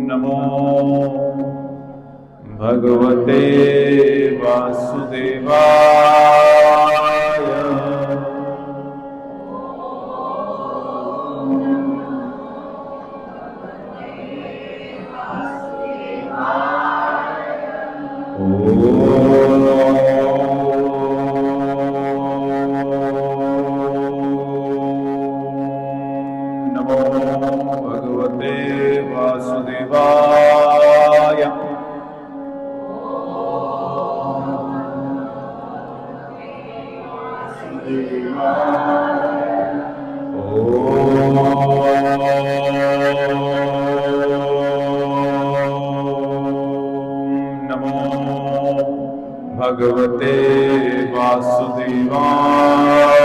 नमो भगवते वासुदेवाय। नमो भगवते वासुदेवाय। नमो भगवते वासुदेवाय।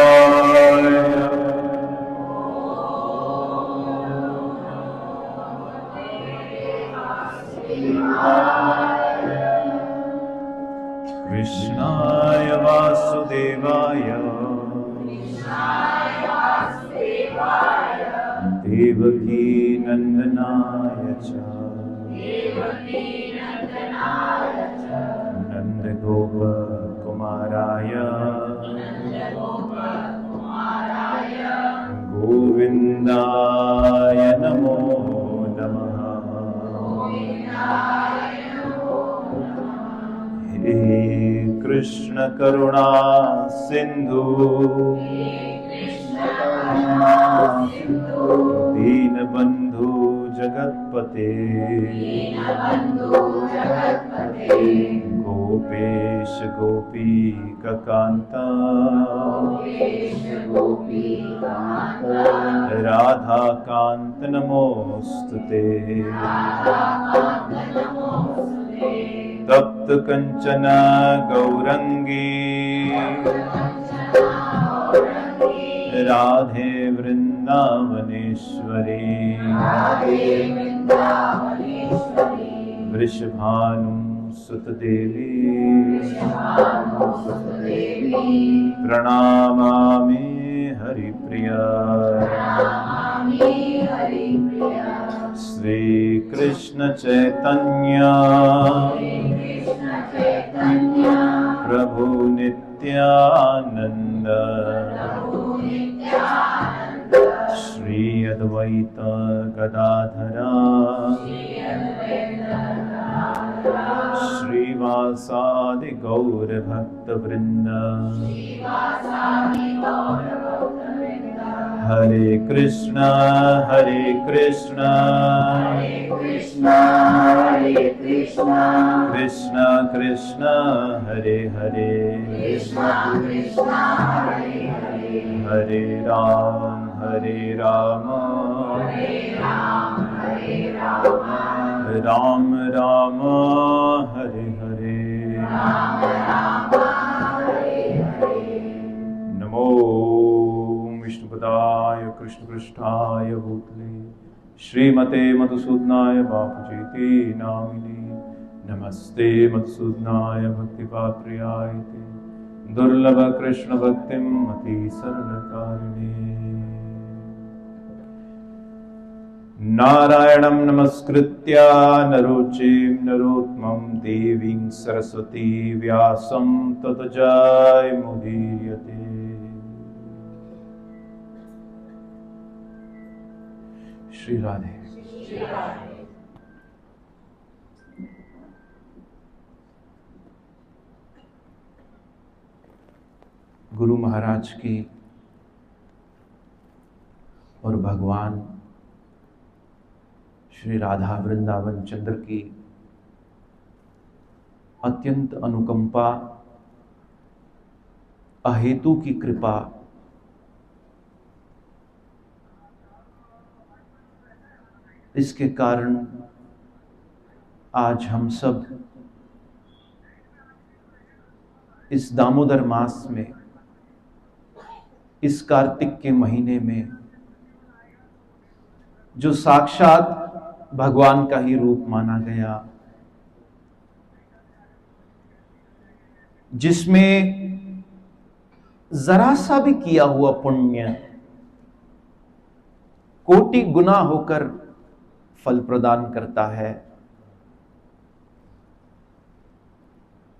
कृष्णाय वासुदेवाय देवकी नंदनाय च नंदगोप कुमाराय गोविंदाय नमो नमः। हे कृष्ण करुणा सिंधु दीनबंधु जगत्पते गोपेश गोपीकान्त राधाकान्त नमोस्तुते। तप्त कंचन गौरंगी राधे वृंदावनेश्वरी वृषभानुसुत देवी प्रणमामि हरिप्रिया। श्री कृष्ण चैतन्य प्रभु नित्यानंद श्री अद्वैत गदाधरा श्रीवासादि गौर भक्त वृंद। हरे कृष्णा कृष्णा कृष्णा हरे हरे हरे राम राम राम हरे हरे। नमो विष्णुपदाय कृष्णपृष्ठाय भूतले श्रीमते मधुसूदनाय बापूजीति नामिने। नमस्ते मधुसूदनाय भक्तिपाप्रियाय ते दुर्लभ कृष्ण भक्तिं मति सरलकारिणे। नारायणं नमस्कृत्य नरोचिं नरोत्तमं देवीं सरस्वती व्यासं ततो जयमुदीरयते। श्री राधे। गुरु महाराज की और भगवान श्री राधा वृंदावन चंद्र की अत्यंत अनुकंपा, अहेतु की कृपा इसके कारण आज हम सब इस दामोदर मास में, इस कार्तिक के महीने में जो साक्षात भगवान का ही रूप माना गया, जिसमें जरा सा भी किया हुआ पुण्य कोटि गुना होकर फल प्रदान करता है।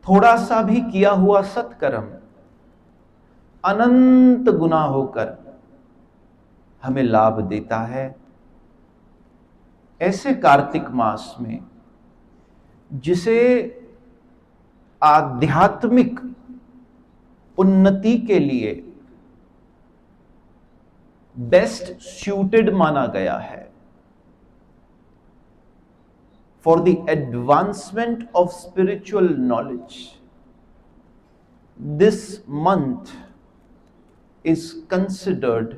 थोड़ा सा भी किया हुआ सत्कर्म अनंत गुना होकर हमें लाभ देता है। ऐसे कार्तिक मास में जिसे आध्यात्मिक उन्नति के लिए बेस्ट सूटेड माना गया है, for the advancement of spiritual knowledge, this month is considered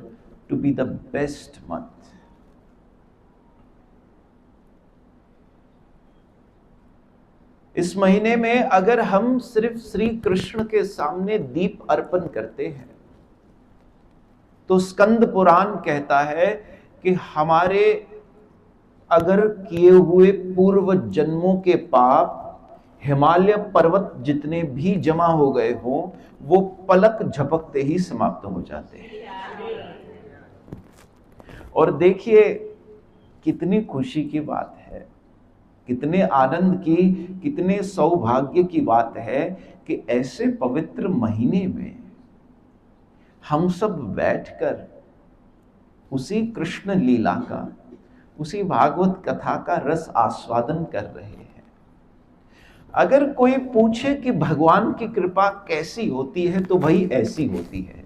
to be the best month. इस महीने में अगर हम सिर्फ श्री कृष्ण के सामने दीप अर्पण करते हैं तो स्कंद पुराण कहता है कि हमारे अगर किए हुए पूर्व जन्मों के पाप हिमालय पर्वत जितने भी जमा हो गए हों वो पलक झपकते ही समाप्त हो जाते हैं। और देखिए कितनी खुशी की बात है, कितने आनंद की, कितने सौभाग्य की बात है कि ऐसे पवित्र महीने में हम सब बैठकर उसी कृष्ण लीला का, उसी भागवत कथा का रस आस्वादन कर रहे हैं। अगर कोई पूछे कि भगवान की कृपा कैसी होती है तो भाई ऐसी होती है।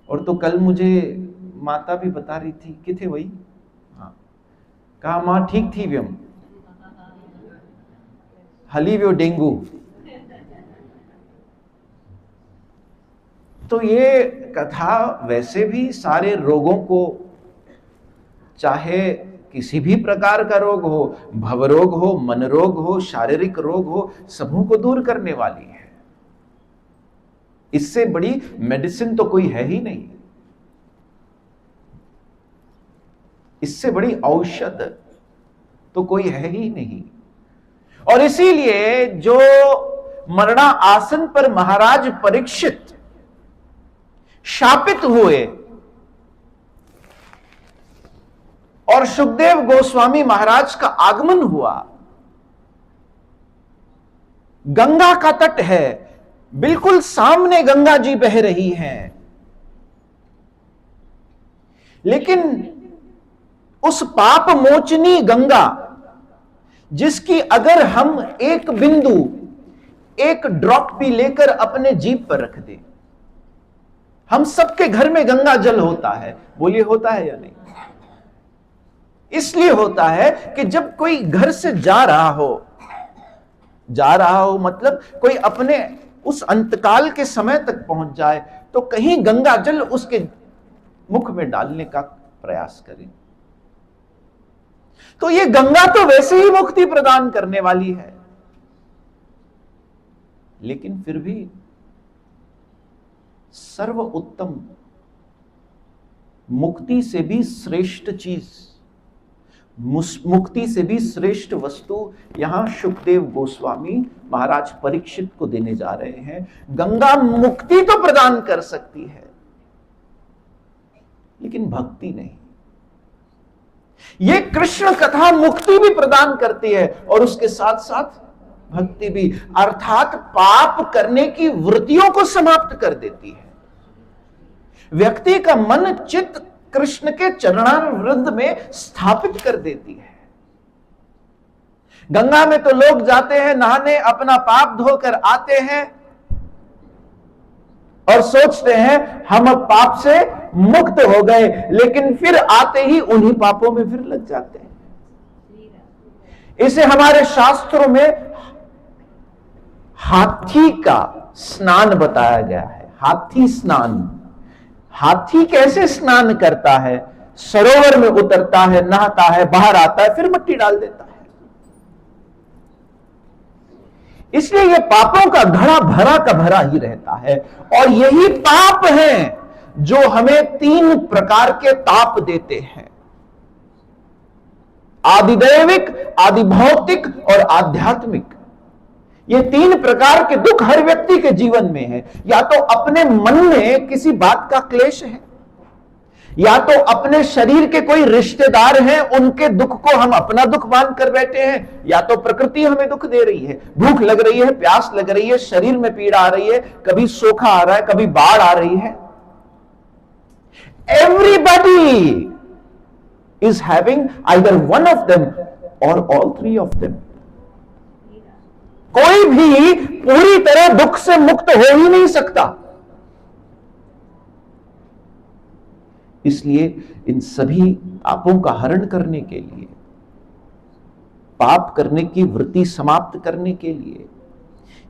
और तो कल मुझे माता भी बता रही थी, कि थे वही, हाँ, कहा मां ठीक थी व्यम हली व्यो डेंगू। तो ये कथा वैसे भी सारे रोगों को, चाहे किसी भी प्रकार का रोग हो, भवरोग हो, मन रोग हो, शारीरिक रोग हो, सबों को दूर करने वाली है। इससे बड़ी मेडिसिन तो कोई है ही नहीं, इससे बड़ी औषध तो कोई है ही नहीं। और इसीलिए जो मरणा आसन पर महाराज परीक्षित शापित हुए और सुखदेव गोस्वामी महाराज का आगमन हुआ, गंगा का तट है, बिल्कुल सामने गंगा जी बह रही हैं, लेकिन उस पाप मोचनी गंगा जिसकी अगर हम एक बिंदु, एक ड्रॉप भी लेकर अपने जीभ पर रख दें, हम सबके घर में गंगा जल होता है, बोलिए होता है या नहीं? इसलिए होता है कि जब कोई घर से जा रहा हो मतलब कोई अपने उस अंतकाल के समय तक पहुंच जाए तो कहीं गंगा जल उसके मुख में डालने का प्रयास करें। तो ये गंगा तो वैसे ही मुक्ति प्रदान करने वाली है, लेकिन फिर भी सर्व उत्तम, मुक्ति से भी श्रेष्ठ चीज, मुक्ति से भी श्रेष्ठ वस्तु यहां सुखदेव गोस्वामी महाराज परीक्षित को देने जा रहे हैं। गंगा मुक्ति तो प्रदान कर सकती है लेकिन भक्ति नहीं। यह कृष्ण कथा मुक्ति भी प्रदान करती है और उसके साथ साथ भक्ति भी, अर्थात पाप करने की वृत्तियों को समाप्त कर देती है। व्यक्ति का मन चित्त कृष्ण के चरणारविंद में स्थापित कर देती है। गंगा में तो लोग जाते हैं नहाने, अपना पाप धोकर आते हैं और सोचते हैं हम अब पाप से मुक्त हो गए, लेकिन फिर आते ही उन्हीं पापों में फिर लग जाते हैं। इसे हमारे शास्त्रों में हाथी का स्नान बताया गया है। हाथी स्नान, हाथी कैसे स्नान करता है? सरोवर में उतरता है, नहाता है, बाहर आता है, फिर मिट्टी डाल देता है। इसलिए यह पापों का घड़ा भरा का भरा ही रहता है। और यही पाप हैं जो हमें तीन प्रकार के ताप देते हैं, आदिदैविक, आदिभौतिक और आध्यात्मिक। ये 3 प्रकार के दुख हर व्यक्ति के जीवन में है। या तो अपने मन में किसी बात का क्लेश है, या तो अपने शरीर के कोई रिश्तेदार हैं, उनके दुख को हम अपना दुख मान कर बैठे हैं, या तो प्रकृति हमें दुख दे रही है, भूख लग रही है, प्यास लग रही है, शरीर में पीड़ा आ रही है, कभी सोखा आ रहा है, कभी बाढ़ आ रही है। Everybody is having either one of them और ऑल 3 ऑफ देम। कोई भी पूरी तरह दुख से मुक्त हो ही नहीं सकता। इसलिए इन सभी पापों का हरण करने के लिए, पाप करने की वृत्ति समाप्त करने के लिए,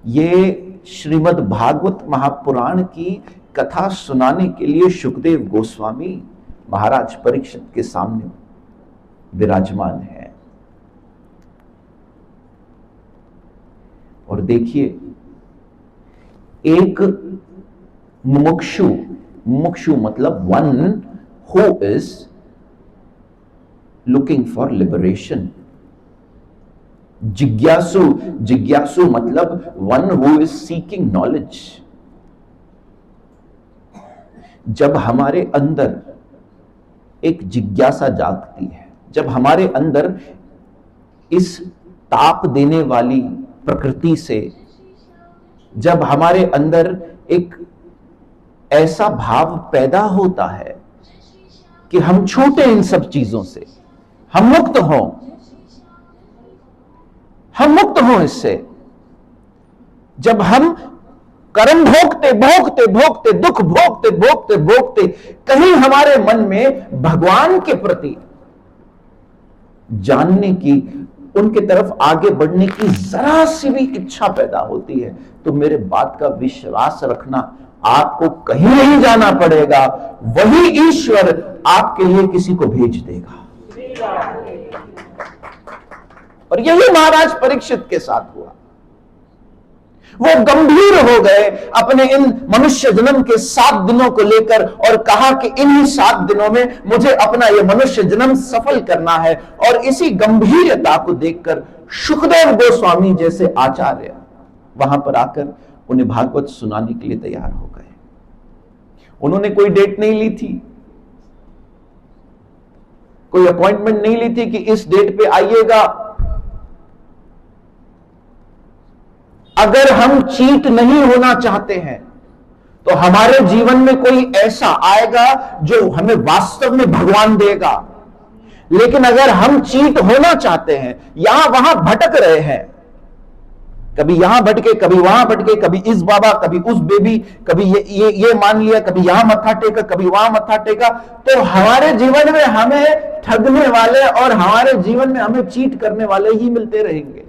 ये श्रीमद् भागवत महापुराण की कथा सुनाने के लिए शुकदेव गोस्वामी महाराज परीक्षित के सामने विराजमान है। और देखिए, एक मुमुक्षु मतलब one who is looking for liberation. जिज्ञासु मतलब one who is seeking knowledge. जब हमारे अंदर एक जिज्ञासा जागती है, जब हमारे अंदर इस ताप देने वाली प्रकृति से, जब हमारे अंदर एक ऐसा भाव पैदा होता है कि हम छूटे इन सब चीजों से, हम मुक्त हों इससे, जब हम कर्म भोगते भोगते भोगते, दुख भोगते भोगते भोगते कहीं हमारे मन में भगवान के प्रति जानने की, उनके तरफ आगे बढ़ने की जरा सी भी इच्छा पैदा होती है, तो मेरे बात का विश्वास रखना, आपको कहीं नहीं जाना पड़ेगा, वही ईश्वर आपके लिए किसी को भेज देगा। और यही महाराज परीक्षित के साथ हुआ। वो गंभीर हो गए अपने इन मनुष्य जन्म के 7 दिनों को लेकर और कहा कि इन्हीं 7 दिनों में मुझे अपना ये मनुष्य जन्म सफल करना है। और इसी गंभीरता को देखकर शुकदेव गोस्वामी जैसे आचार्य वहां पर आकर उन्हें भागवत सुनाने के लिए तैयार हो गए। उन्होंने कोई डेट नहीं ली थी, कोई अपॉइंटमेंट नहीं ली थी कि इस डेट पे आइएगा। अगर हम चीट नहीं होना चाहते हैं तो हमारे जीवन में कोई ऐसा आएगा जो हमें वास्तव में भगवान देगा। लेकिन अगर हम चीट होना चाहते हैं, यहां वहां भटक रहे हैं, कभी यहां भटके, कभी वहां भटके, कभी इस बाबा, कभी उस बेबी, कभी ये मान लिया, कभी यहां मत्था टेका, कभी वहां मत्था टेका, तो हमारे जीवन में हमें ठगने वाले और हमारे जीवन में हमें चीट करने वाले ही मिलते रहेंगे।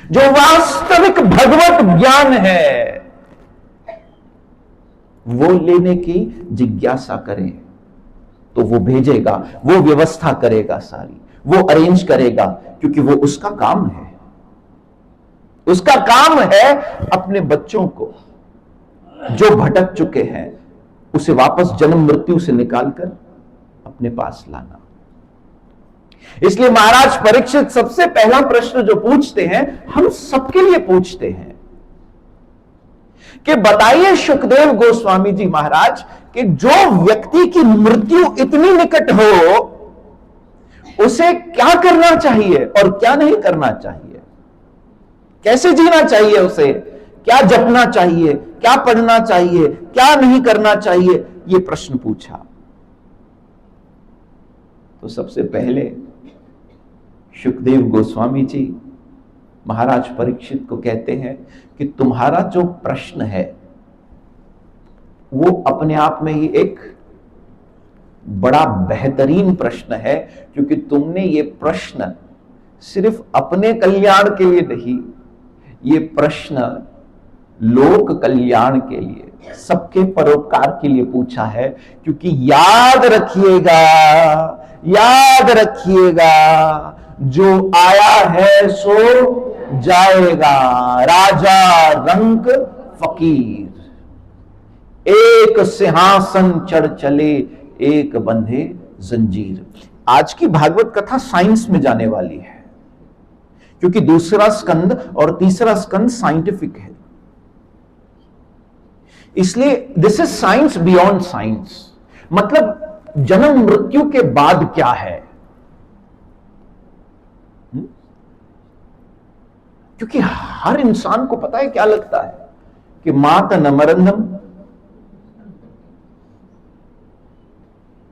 जो वास्तविक भगवत ज्ञान है वो लेने की जिज्ञासा करें तो वो भेजेगा, वो व्यवस्था करेगा, सारी वो अरेंज करेगा, क्योंकि वो उसका काम है। उसका काम है अपने बच्चों को जो भटक चुके हैं उसे वापस जन्म मृत्यु से निकालकर अपने पास लाना। इसलिए महाराज परीक्षित सबसे पहला प्रश्न जो पूछते हैं, हम सबके लिए पूछते हैं कि बताइए शुकदेव गोस्वामी जी महाराज कि जो व्यक्ति की मृत्यु इतनी निकट हो उसे क्या करना चाहिए और क्या नहीं करना चाहिए, कैसे जीना चाहिए, उसे क्या जपना चाहिए, क्या पढ़ना चाहिए, क्या नहीं करना चाहिए, यह प्रश्न पूछा। तो सबसे पहले शुकदेव गोस्वामी जी महाराज परीक्षित को कहते हैं कि तुम्हारा जो प्रश्न है वो अपने आप में ही एक बड़ा बेहतरीन प्रश्न है, क्योंकि तुमने ये प्रश्न सिर्फ अपने कल्याण के लिए नहीं, ये प्रश्न लोक कल्याण के लिए, सबके परोपकार के लिए पूछा है। क्योंकि याद रखिएगा जो आया है सो जाएगा, राजा रंक फकीर, एक सिंहासन चढ़ चले एक बंधे जंजीर। आज की भागवत कथा साइंस में जाने वाली है, क्योंकि दूसरा स्कंद और तीसरा स्कंद साइंटिफिक है, इसलिए this is science beyond science. मतलब जन्म मृत्यु के बाद क्या है, क्योंकि हर इंसान को पता है क्या लगता है कि मात न मरंदम,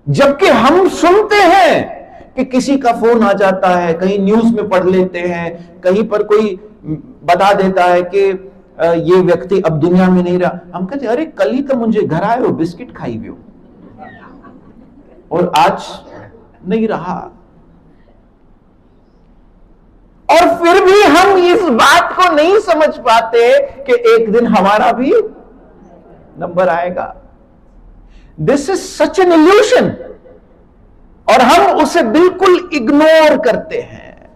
जबकि हम सुनते हैं कि किसी का फोन आ जाता है, कहीं न्यूज में पढ़ लेते हैं, कहीं पर कोई बता देता है कि ये व्यक्ति अब दुनिया में नहीं रहा। हम कहते अरे कल ही तो मुझे घर आए हो, बिस्किट खाई भी हो, और आज नहीं रहा। और फिर भी हम इस बात को नहीं समझ पाते कि एक दिन हमारा भी नंबर आएगा। This is such an illusion, और हम उसे बिल्कुल इग्नोर करते हैं,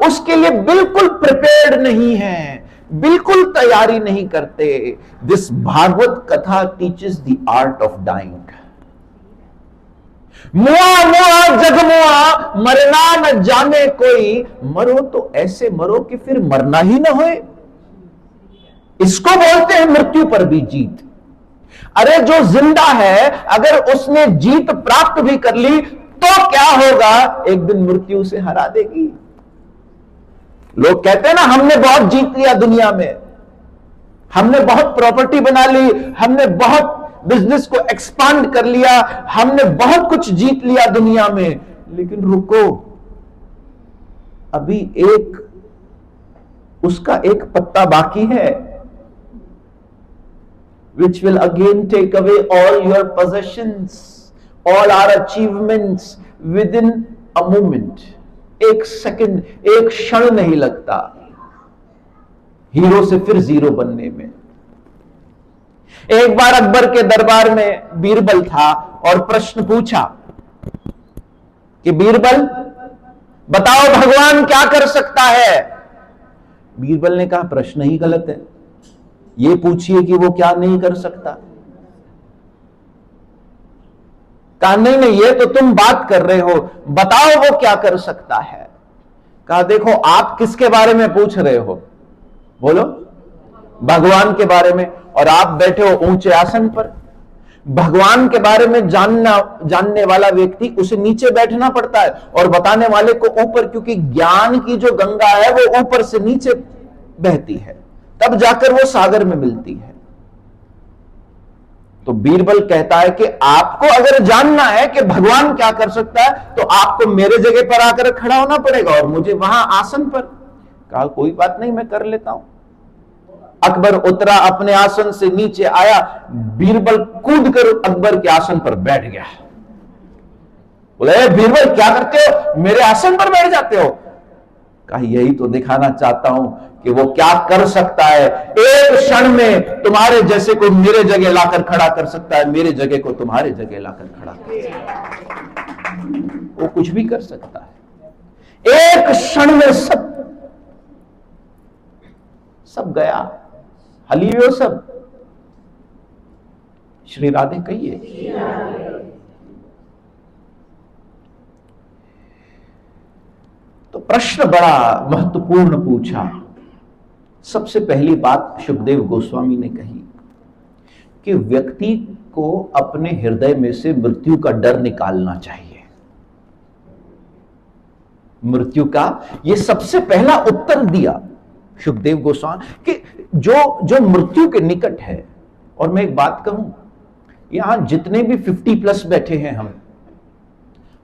उसके लिए बिल्कुल प्रिपेयर्ड नहीं है, बिल्कुल तैयारी नहीं करते। This Bhagwat Katha teaches the art of dying. मुआ मुआ जग मुआ, मरना न जाने कोई, मरो तो ऐसे मरो कि फिर मरना ही ना होए। इसको बोलते हैं मृत्यु पर भी जीत। अरे जो जिंदा है, अगर उसने जीत प्राप्त भी कर ली तो क्या होगा, एक दिन मृत्यु उसे हरा देगी। लोग कहते हैं ना, हमने बहुत जीत लिया दुनिया में, हमने बहुत प्रॉपर्टी बना ली, हमने बहुत बिजनेस को एक्सपांड कर लिया, हमने बहुत कुछ जीत लिया दुनिया में। लेकिन रुको, अभी उसका एक पत्ता बाकी है, which will again take away all your possessions, all our achievements within a moment। एक सेकंड, एक क्षण नहीं लगता हीरो से फिर जीरो बनने में। एक बार अकबर के दरबार में बीरबल था और प्रश्न पूछा कि बीरबल बताओ भगवान क्या कर सकता है। बीरबल ने कहा प्रश्न ही गलत है, ये पूछिए कि वो क्या नहीं कर सकता। कहा नहीं नहीं, ये तो तुम बात कर रहे हो, बताओ वो क्या कर सकता है। कहा देखो, आप किसके बारे में पूछ रहे हो, बोलो। भगवान के बारे में, और आप बैठे हो ऊंचे आसन पर। भगवान के बारे में जानने वाला व्यक्ति, उसे नीचे बैठना पड़ता है, और बताने वाले को ऊपर, क्योंकि ज्ञान की जो गंगा है वो ऊपर से नीचे बहती है, तब जाकर वो सागर में मिलती है। तो बीरबल कहता है कि आपको अगर जानना है कि भगवान क्या कर सकता है, तो आपको मेरे जगह पर आकर खड़ा होना पड़ेगा और मुझे वहां आसन पर। कहा कोई बात नहीं, मैं कर लेता हूं। अकबर उतरा, अपने आसन से नीचे आया, बीरबल कूद कर अकबर के आसन पर बैठ गया। बोले बीरबल क्या करते हो, मेरे आसन पर बैठ जाते हो। कहा यही तो दिखाना चाहता हूं कि वो क्या कर सकता है। एक क्षण में तुम्हारे जैसे को मेरे जगह लाकर खड़ा कर सकता है, मेरे जगह को तुम्हारे जगह लाकर खड़ा कर सकता है। वो कुछ भी कर सकता है। एक क्षण में सब गया, हलियो सब। श्री राधे कहिए। तो प्रश्न बड़ा महत्वपूर्ण पूछा। सबसे पहली बात सुखदेव गोस्वामी ने कही कि व्यक्ति को अपने हृदय में से मृत्यु का डर निकालना चाहिए। मृत्यु का ये सबसे पहला उत्तर दिया सुखदेव गोस्वामी कि जो मृत्यु के निकट है। और मैं एक बात कहूं, यहां जितने भी 50 प्लस बैठे हैं,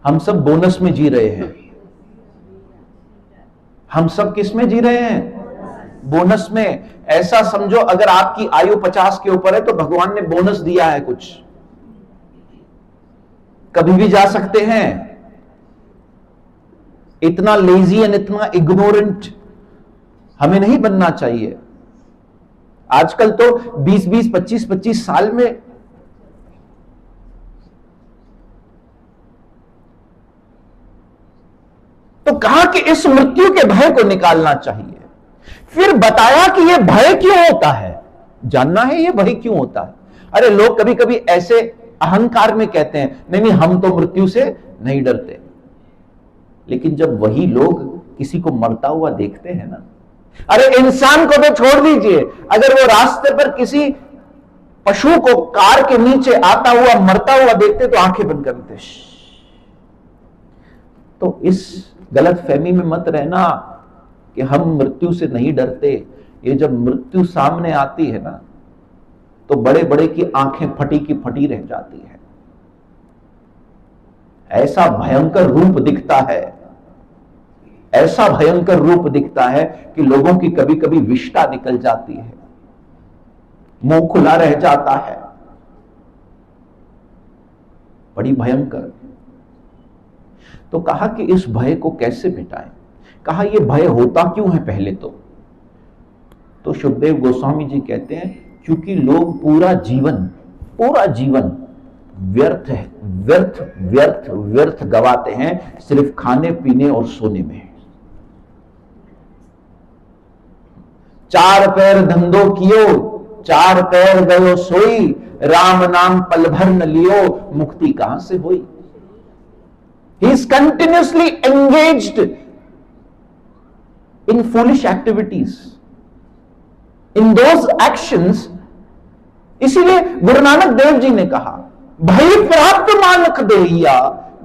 हम सब बोनस में जी रहे हैं। हम सब किस में जी रहे हैं, बोनस में। ऐसा समझो अगर आपकी आयु 50 के ऊपर है तो भगवान ने बोनस दिया है कुछ, कभी भी जा सकते हैं। इतना लेजी एंड इतना इग्नोरेंट हमें नहीं बनना चाहिए। आजकल तो 20-20, 25-25 साल में तो कहा कि इस मृत्यु के भय को निकालना चाहिए। फिर बताया कि यह भय क्यों होता है, जानना है यह भय क्यों होता है। अरे लोग कभी कभी ऐसे अहंकार में कहते हैं नहीं नहीं हम तो मृत्यु से नहीं डरते, लेकिन जब वही लोग किसी को मरता हुआ देखते हैं ना। अरे इंसान को तो छोड़ दीजिए, अगर वो रास्ते पर किसी पशु को कार के नीचे आता हुआ मरता हुआ देखते तो आंखें बंद कर देते। तो इस गलत फहमी में मत रहना कि हम मृत्यु से नहीं डरते। ये जब मृत्यु सामने आती है ना तो बड़े बड़े की आंखें फटी की फटी रह जाती है। ऐसा भयंकर रूप दिखता है, ऐसा भयंकर रूप दिखता है कि लोगों की कभी कभी विष्ठा निकल जाती है, मुंह खुला रह जाता है, बड़ी भयंकर। तो कहा कि इस भय को कैसे मिटाएं। कहा यह भय होता क्यों है पहले तो सुखदेव गोस्वामी जी कहते हैं क्योंकि लोग पूरा जीवन व्यर्थ है, व्यर्थ व्यर्थ व्यर्थ गवाते हैं सिर्फ खाने पीने और सोने में। चार पैर धंधो कियो, चार पैर गयो सोई, राम नाम पल भर न लियो, मुक्ति कहां से होई। He is continuously engaged in foolish activities, in those actions। इसीलिए गुरु नानक देव जी ने कहा भई प्राप्त मानक देहिया,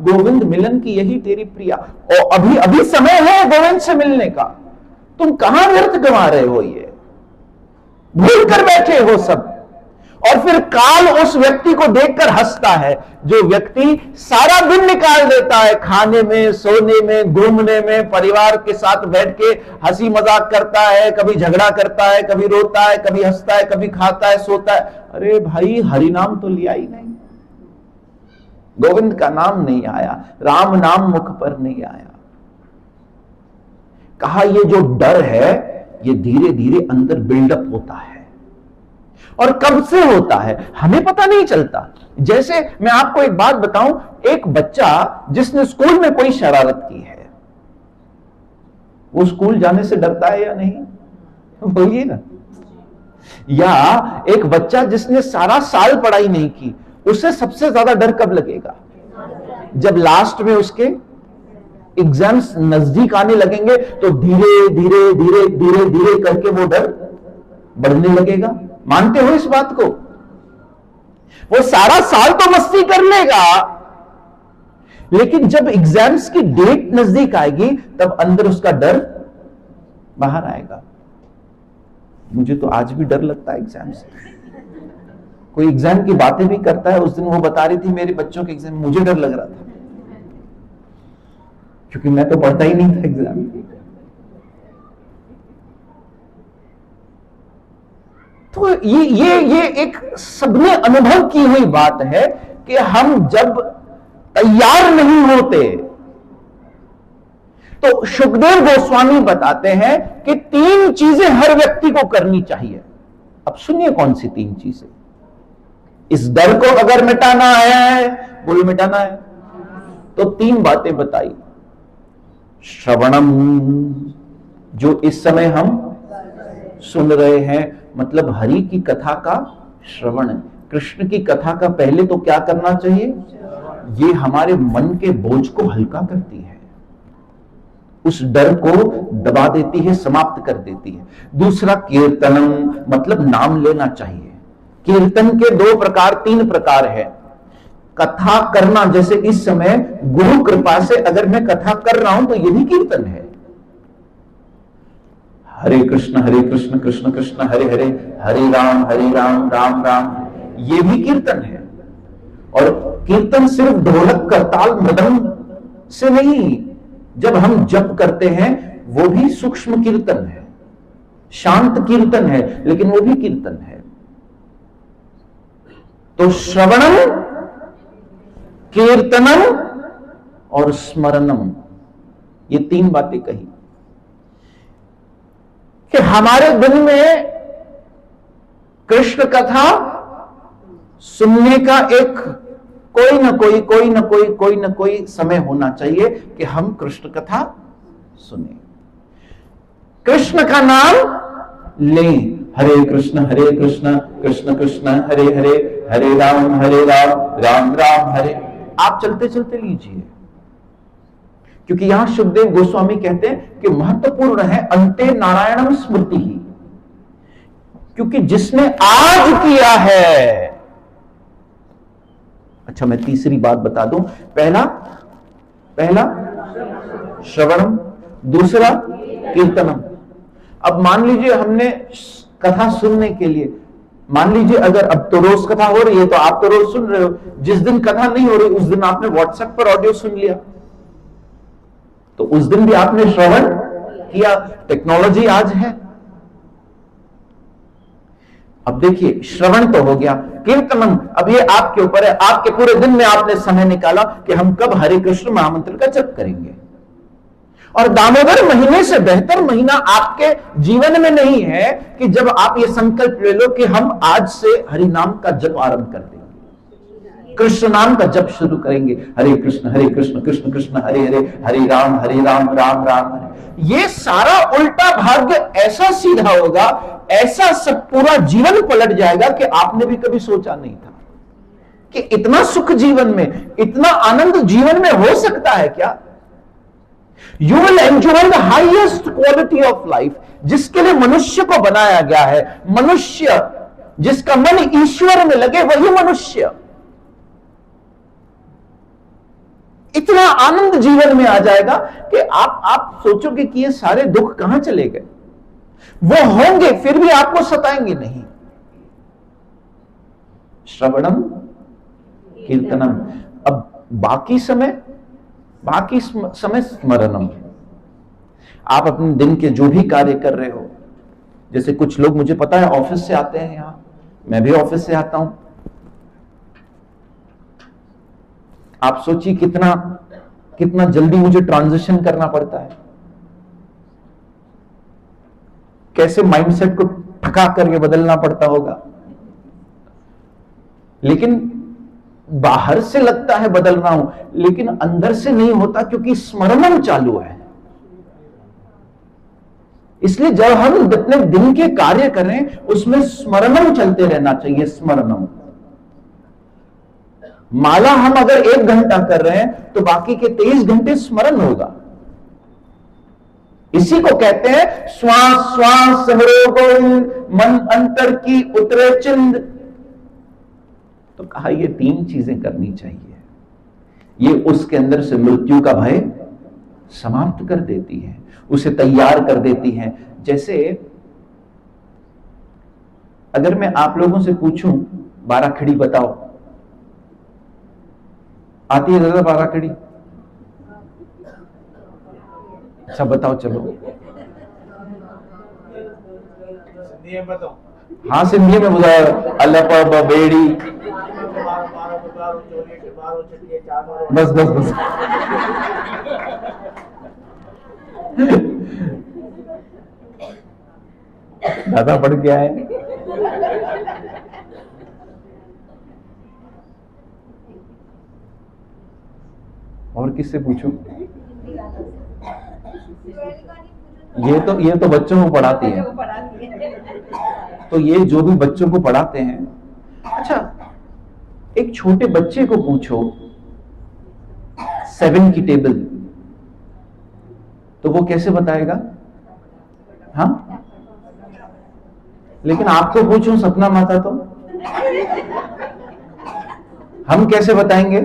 गोविंद मिलन की यही तेरी प्रिया। और अभी समय है गोविंद से मिलने का, तुम कहां व्यर्थ गंवा रहे हो, ये भूल कर बैठे हो सब। और फिर काल उस व्यक्ति को देखकर हंसता है जो व्यक्ति सारा दिन निकाल देता है खाने में, सोने में, घूमने में, परिवार के साथ बैठ के हंसी मजाक करता है, कभी झगड़ा करता है, कभी रोता है, कभी हंसता है, कभी खाता है, सोता है। अरे भाई हरि नाम तो लिया ही नहीं, गोविंद का नाम नहीं आया, राम नाम मुख पर नहीं आया। कहा ये जो डर है ये धीरे धीरे अंदर बिल्डअप होता है, और कब से होता है हमें पता नहीं चलता। जैसे मैं आपको एक बात बताऊं, एक बच्चा जिसने स्कूल में कोई शरारत की है वो स्कूल जाने से डरता है या नहीं, बोलिए ना। या एक बच्चा जिसने सारा साल पढ़ाई नहीं की, उसे सबसे ज्यादा डर कब लगेगा, जब लास्ट में उसके एग्जाम्स नजदीक आने लगेंगे तो धीरे धीरे धीरे धीरे धीरे करके वो डर बढ़ने लगेगा। मानते हो इस बात को? वो सारा साल तो मस्ती कर लेगा, लेकिन जब एग्जाम्स की डेट नजदीक आएगी तब अंदर उसका डर बाहर आएगा। मुझे तो आज भी डर लगता है एग्जाम से। कोई एग्जाम की बातें भी करता है, उस दिन वो बता रही थी मेरे बच्चों के एग्जाम, मुझे डर लग रहा था क्योंकि मैं तो पढ़ता ही नहीं था एग्जाम। तो ये एक सबने अनुभव की हुई बात है कि हम जब तैयार नहीं होते तो सुखदेव गोस्वामी बताते हैं कि 3 चीजें हर व्यक्ति को करनी चाहिए। अब सुनिए कौन सी 3 चीजें। इस डर को अगर मिटाना है, बोलो मिटाना है, तो 3 बातें बताई। श्रवणम, जो इस समय हम सुन रहे हैं, मतलब हरि की कथा का श्रवण। कृष्ण की कथा का पहले तो क्या करना चाहिए, ये हमारे मन के बोझ को हल्का करती है, उस डर को दबा देती है, समाप्त कर देती है। दूसरा कीर्तनम, मतलब नाम लेना चाहिए। कीर्तन के 2 प्रकार 3 प्रकार है। कथा करना, जैसे इस समय गुरु कृपा से अगर मैं कथा कर रहा हूं तो ये भी कीर्तन है। हरे कृष्ण कृष्ण कृष्ण हरे हरे, हरे राम राम राम, ये भी कीर्तन है। और कीर्तन सिर्फ ढोलक करताल मृदंग से नहीं, जब हम जप करते हैं वो भी सूक्ष्म कीर्तन है, शांत कीर्तन है, लेकिन वो भी कीर्तन है। तो श्रवणम, कीर्तनम और स्मरणम, ये 3 बातें कही कि हमारे दिन में कृष्ण कथा सुनने का एक कोई ना कोई समय होना चाहिए कि हम कृष्ण कथा सुने, कृष्ण का नाम लें। हरे कृष्ण कृष्ण कृष्ण हरे हरे, हरे राम राम राम हरे। आप चलते चलते लीजिए, क्योंकि यहां सुखदेव गोस्वामी कहते हैं कि महत्वपूर्ण है अंते नारायणम स्मृति ही, क्योंकि जिसने आज किया है। अच्छा, मैं तीसरी बात बता दूं। पहला श्रवणम, दूसरा कीर्तनम। अब मान लीजिए हमने कथा सुनने के लिए, मान लीजिए अगर अब तो रोज कथा हो रही है तो आप तो रोज सुन रहे हो, जिस दिन कथा नहीं हो रही उस दिन आपने व्हाट्सएप पर ऑडियो सुन लिया, तो उस दिन भी आपने श्रवण किया। टेक्नोलॉजी आज है। अब देखिए, श्रवण तो हो गया, कीर्तनम अब ये आपके ऊपर है। आपके पूरे दिन में आपने समय निकाला कि हम कब हरे कृष्ण महामंत्र का जप करेंगे। और दामोदर महीने से बेहतर महीना आपके जीवन में नहीं है कि जब आप ये संकल्प ले लो कि हम आज से हरि नाम का जप आरंभ कर देंगे, कृष्ण नाम का जप शुरू करेंगे। हरे कृष्ण कृष्ण कृष्ण हरे हरे, हरे राम राम राम हरे। ये सारा उल्टा भाग्य ऐसा सीधा होगा, ऐसा सब पूरा जीवन पलट जाएगा कि आपने भी कभी सोचा नहीं था कि इतना सुख जीवन में, इतना आनंद जीवन में हो सकता है क्या। You will enjoy the highest quality of life, जिसके लिए मनुष्य को बनाया गया है। मनुष्य जिसका मन ईश्वर में लगे वही मनुष्य। इतना आनंद जीवन में आ जाएगा कि आप सोचोगे कि ये सारे दुख कहां चले गए। वो होंगे फिर भी आपको सताएंगे नहीं। श्रवणम कीर्तनम। अब बाकी समय स्मरणम। आप अपने दिन के जो भी कार्य कर रहे हो, जैसे कुछ लोग मुझे पता है ऑफिस से आते हैं, यहां मैं भी ऑफिस से आता हूं। आप सोचिए कितना जल्दी मुझे ट्रांजिशन करना पड़ता है, कैसे माइंडसेट को ठका करके बदलना पड़ता होगा। लेकिन बाहर से लगता है बदल रहा हूं, लेकिन अंदर से नहीं होता, क्योंकि स्मरणम चालू है। इसलिए जब हम अपने दिन के कार्य करें उसमें स्मरणम चलते रहना चाहिए। स्मरणम माला हम अगर 1 घंटा कर रहे हैं तो बाकी के 23 घंटे स्मरण होगा। इसी को कहते हैं श्वास श्वास समरो गोविंद, मन अंतर की उतरे चिंद। तो कहा ये 3 चीजें करनी चाहिए। ये उसके अंदर से मृत्यु का भय समाप्त कर देती है, उसे तैयार कर देती है। जैसे अगर मैं आप लोगों से पूछूं 12 खड़ी बताओ, आती है दादा 12 खड़ी? अच्छा बताओ, चलो हाँ सिंधी में बताओ। अलप बेड़ी, बस बस बस दादा पढ़ के आए। और किससे पूछूं? ये तो बच्चों को पढ़ाती है। तो ये जो भी बच्चों को पढ़ाते हैं, अच्छा एक छोटे बच्चे को पूछो 7 की टेबल, तो वो कैसे बताएगा? हाँ, लेकिन आपको पूछूं सपना माता, तो हम कैसे बताएंगे?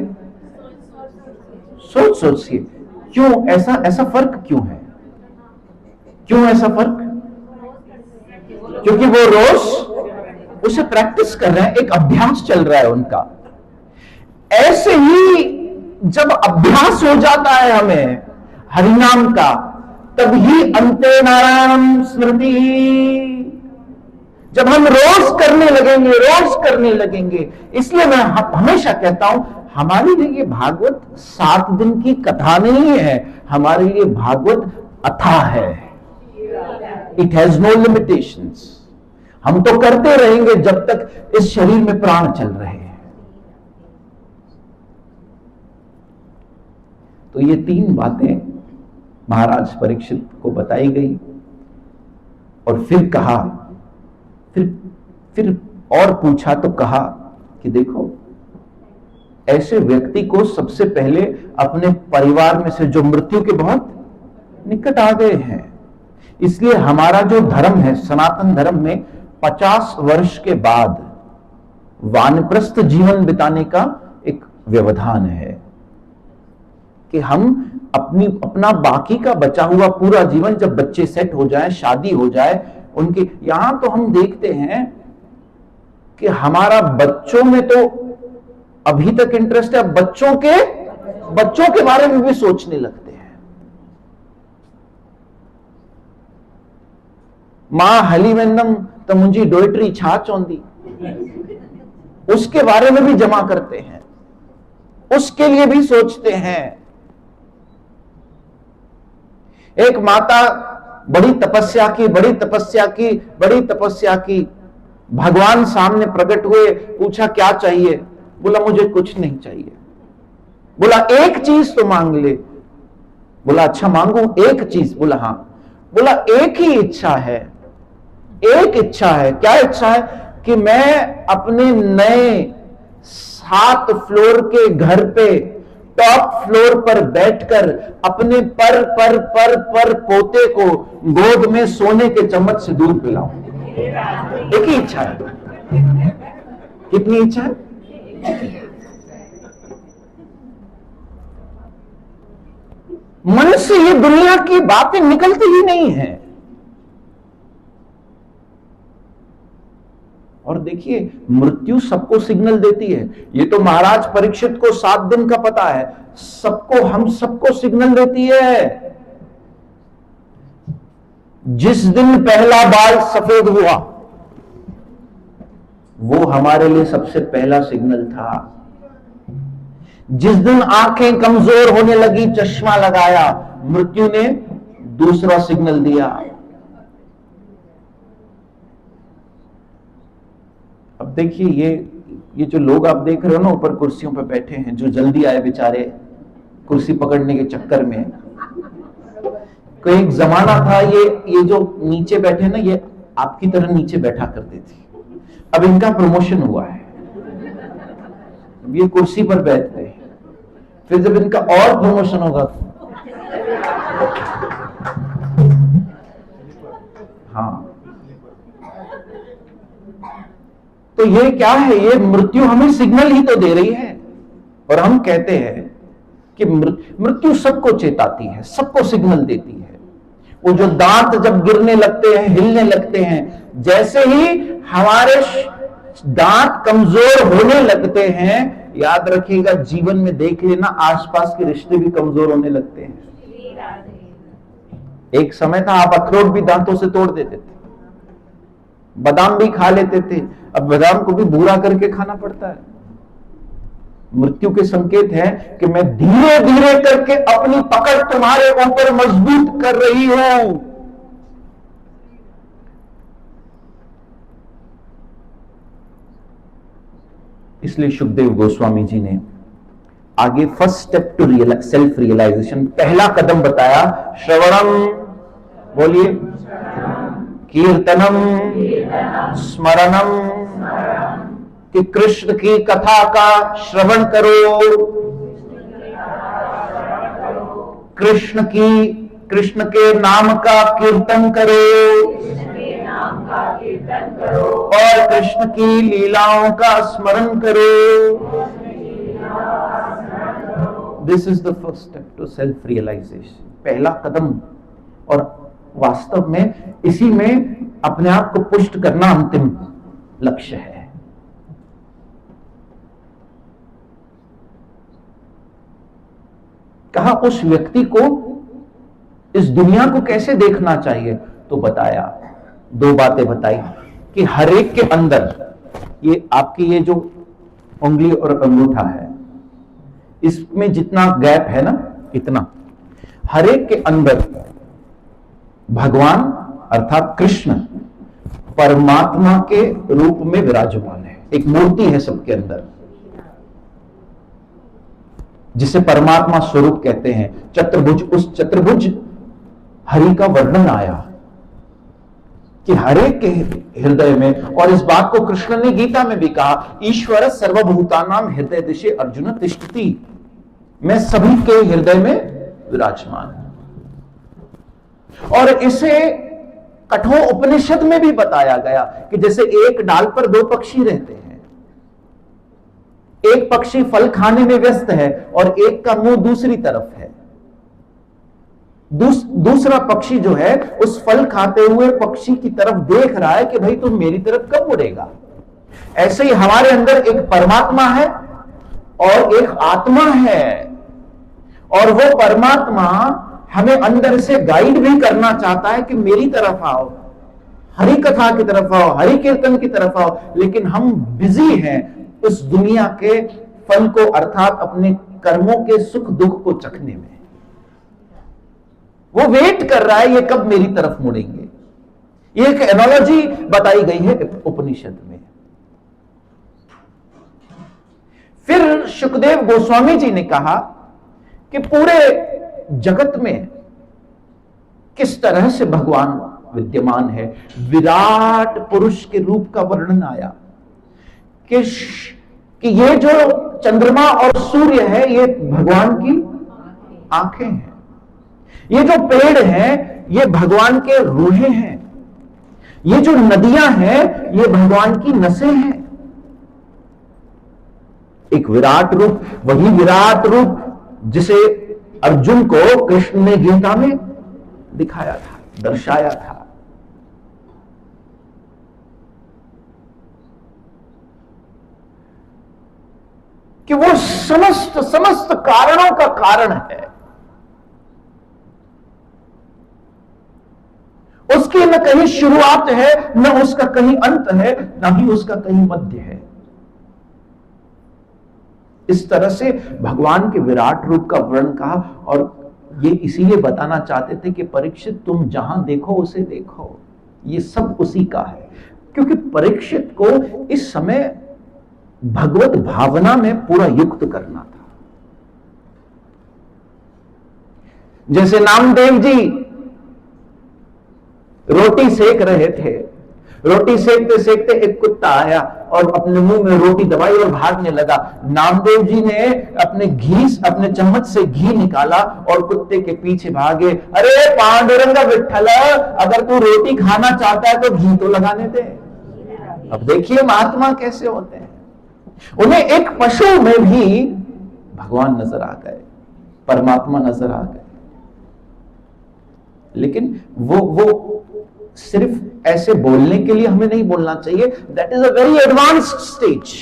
सोच के। क्यों ऐसा फर्क क्यों है? क्यों ऐसा फर्क? क्योंकि वो रोज उसे प्रैक्टिस कर रहे हैं, एक अभ्यास चल रहा है उनका। ऐसे ही जब अभ्यास हो जाता है हमें हरिनाम का, तभी अंते नारायणम स्मृति। जब हम रोज करने लगेंगे। इसलिए मैं हमेशा कहता हूं, हमारे लिए ये भागवत 7 दिन की कथा नहीं है, हमारे लिए भागवत अथाह है। It has no limitations. हम तो करते रहेंगे जब तक इस शरीर में प्राण चल रहे हैं। तो ये 3 बातें महाराज परीक्षित को बताई गई। और फिर कहा, फिर और पूछा तो कहा कि देखो ऐसे व्यक्ति को सबसे पहले अपने परिवार में से जो मृत्यु के बहुत निकट आ गए हैं। इसलिए हमारा जो धर्म है, सनातन धर्म में 50 वर्ष के बाद वानप्रस्थ जीवन बिताने का एक व्यवधान है कि हम अपना बाकी का बचा हुआ पूरा जीवन, जब बच्चे सेट हो जाए, शादी हो जाए उनके, यहां तो हम देखते हैं कि हमारा बच्चों में तो अभी तक इंटरेस्ट है, बच्चों के बारे में भी सोचने लगते हैं। मां हली वेंदम तो मुंजी डोइटरी छा चौंदी, उसके बारे में भी जमा करते हैं, उसके लिए भी सोचते हैं। एक माता बड़ी तपस्या की, भगवान सामने प्रकट हुए, पूछा क्या चाहिए? बोला मुझे कुछ नहीं चाहिए। बोला एक चीज तो मांग ले। बोला अच्छा मांगू एक चीज? बोला हाँ। बोला एक ही इच्छा है, क्या इच्छा है? कि मैं अपने नए 7 फ्लोर के घर पे टॉप फ्लोर पर बैठकर अपने पर पोते को गोद में सोने के चम्मच से दूध पिलाऊं। एक ही इच्छा है। कितनी इच्छा है? मन से ये दुनिया की बातें निकलती ही नहीं है। और देखिए मृत्यु सबको सिग्नल देती है। ये तो महाराज परीक्षित को 7 दिन का पता है, हम सबको सिग्नल देती है। जिस दिन पहला बाल सफेद हुआ वो हमारे लिए सबसे पहला सिग्नल था। जिस दिन आंखें कमजोर होने लगी, चश्मा लगाया, मृत्यु ने दूसरा सिग्नल दिया। अब देखिए ये जो लोग आप देख रहे हो ना ऊपर कुर्सियों पर बैठे हैं, जो जल्दी आए बेचारे कुर्सी पकड़ने के चक्कर में। कोई एक जमाना था ये जो नीचे बैठे ना, ये आपकी तरह नीचे बैठा करते थे। अब इनका प्रमोशन हुआ है, ये कुर्सी पर बैठते हैं। फिर जब इनका और प्रमोशन होगा, हाँ, तो ये क्या है? ये मृत्यु हमें सिग्नल ही तो दे रही है। और हम कहते हैं कि मृत्यु सबको चेताती है, सबको सिग्नल देती है। वो जो दांत जब गिरने लगते हैं, हिलने लगते हैं, जैसे ही हमारे दांत कमजोर होने लगते हैं, याद रखिएगा जीवन में देख लेना आसपास के रिश्ते भी कमजोर होने लगते हैं। एक समय था आप अखरोट भी दांतों से तोड़ देते थे, बादाम भी खा लेते थे, अब बादाम को भी भूरा करके खाना पड़ता है। मृत्यु के संकेत है कि मैं धीरे धीरे करके अपनी पकड़ तुम्हारे ऊपर मजबूत कर रही हूं। इसलिए सुखदेव गोस्वामी जी ने आगे first step to self realisation, पहला कदम बताया, श्रवणम, बोलिए, कीर्तनम, स्मरणम, कि कृष्ण की कथा का श्रवण करो, कृष्ण के नाम का कीर्तन करो, और कृष्ण की लीलाओं का स्मरण करो। This is the first step to self realisation, पहला कदम। और वास्तव में इसी में अपने आप को पुष्ट करना अंतिम लक्ष्य है। कहा उस व्यक्ति को इस दुनिया को कैसे देखना चाहिए, तो बताया, 2 बातें बताई कि हर एक के अंदर, ये आपकी ये जो उंगली और अंगूठा है, इसमें जितना गैप है ना, इतना, हर एक के अंदर भगवान अर्थात कृष्ण परमात्मा के रूप में विराजमान है। एक मूर्ति है सबके अंदर, जिसे परमात्मा स्वरूप कहते हैं, चतुर्भुज। उस चतुर्भुज हरि का वर्णन आया कि हर एक के हृदय में, और इस बात को कृष्ण ने गीता में भी कहा, ईश्वर सर्वभूतानां हृदय दिशे अर्जुन तिष्ठति, मैं सभी के हृदय में विराजमान हूं। और इसे कठोर उपनिषद में भी बताया गया कि जैसे एक डाल पर दो पक्षी रहते हैं, एक पक्षी फल खाने में व्यस्त है और एक का मुंह दूसरी तरफ है, दूसरा पक्षी जो है उस फल खाते हुए पक्षी की तरफ देख रहा है कि भाई तुम मेरी तरफ कब मुड़ेगा। ऐसे ही हमारे अंदर एक परमात्मा है और एक आत्मा है, और वो परमात्मा हमें अंदर से गाइड भी करना चाहता है कि मेरी तरफ आओ, हरि कथा की तरफ आओ, हरि कीर्तन की तरफ आओ, लेकिन हम बिजी हैं उस दुनिया के फल को, अर्थात अपने कर्मों के सुख दुख को चखने में। वो वेट कर रहा है ये कब मेरी तरफ मुड़ेंगे। ये एक एनालॉजी बताई गई है उपनिषद में। फिर शुकदेव गोस्वामी जी ने कहा कि पूरे जगत में किस तरह से भगवान विद्यमान है। विराट पुरुष के रूप का वर्णन आया कि ये जो चंद्रमा और सूर्य है ये भगवान की आंखें हैं, ये जो पेड़ हैं ये भगवान के रूहें हैं, ये जो नदियां हैं ये भगवान की नसें हैं। एक विराट रूप, वही विराट रूप जिसे अर्जुन को कृष्ण ने गीता में दिखाया था, दर्शाया था। कि वो समस्त कारणों का कारण है, उसकी न कहीं शुरुआत है, न उसका कहीं अंत है, न ही उसका कहीं मध्य है। इस तरह से भगवान के विराट रूप का वर्णन कहा, और ये इसीलिए बताना चाहते थे कि परीक्षित तुम जहां देखो उसे देखो, ये सब उसी का है। क्योंकि परीक्षित को इस समय भगवत भावना में पूरा युक्त करना था। जैसे नामदेव जी रोटी सेक रहे थे, रोटी सेकते सेकते एक कुत्ता आया और अपने मुंह में रोटी दबाई और भागने लगा। नामदेव जी ने अपने चम्मच से घी निकाला और कुत्ते के पीछे भागे। अरे पांडुरंग विठ्ठल, अगर तू रोटी खाना चाहता है तो घी तो लगाने दे। अब देखिए महात्मा कैसे होते हैं, उन्हें एक पशु में भी भगवान नजर आ गए, परमात्मा नजर आ गए। लेकिन वो सिर्फ ऐसे बोलने के लिए हमें नहीं बोलना चाहिए। That is a very advanced stage.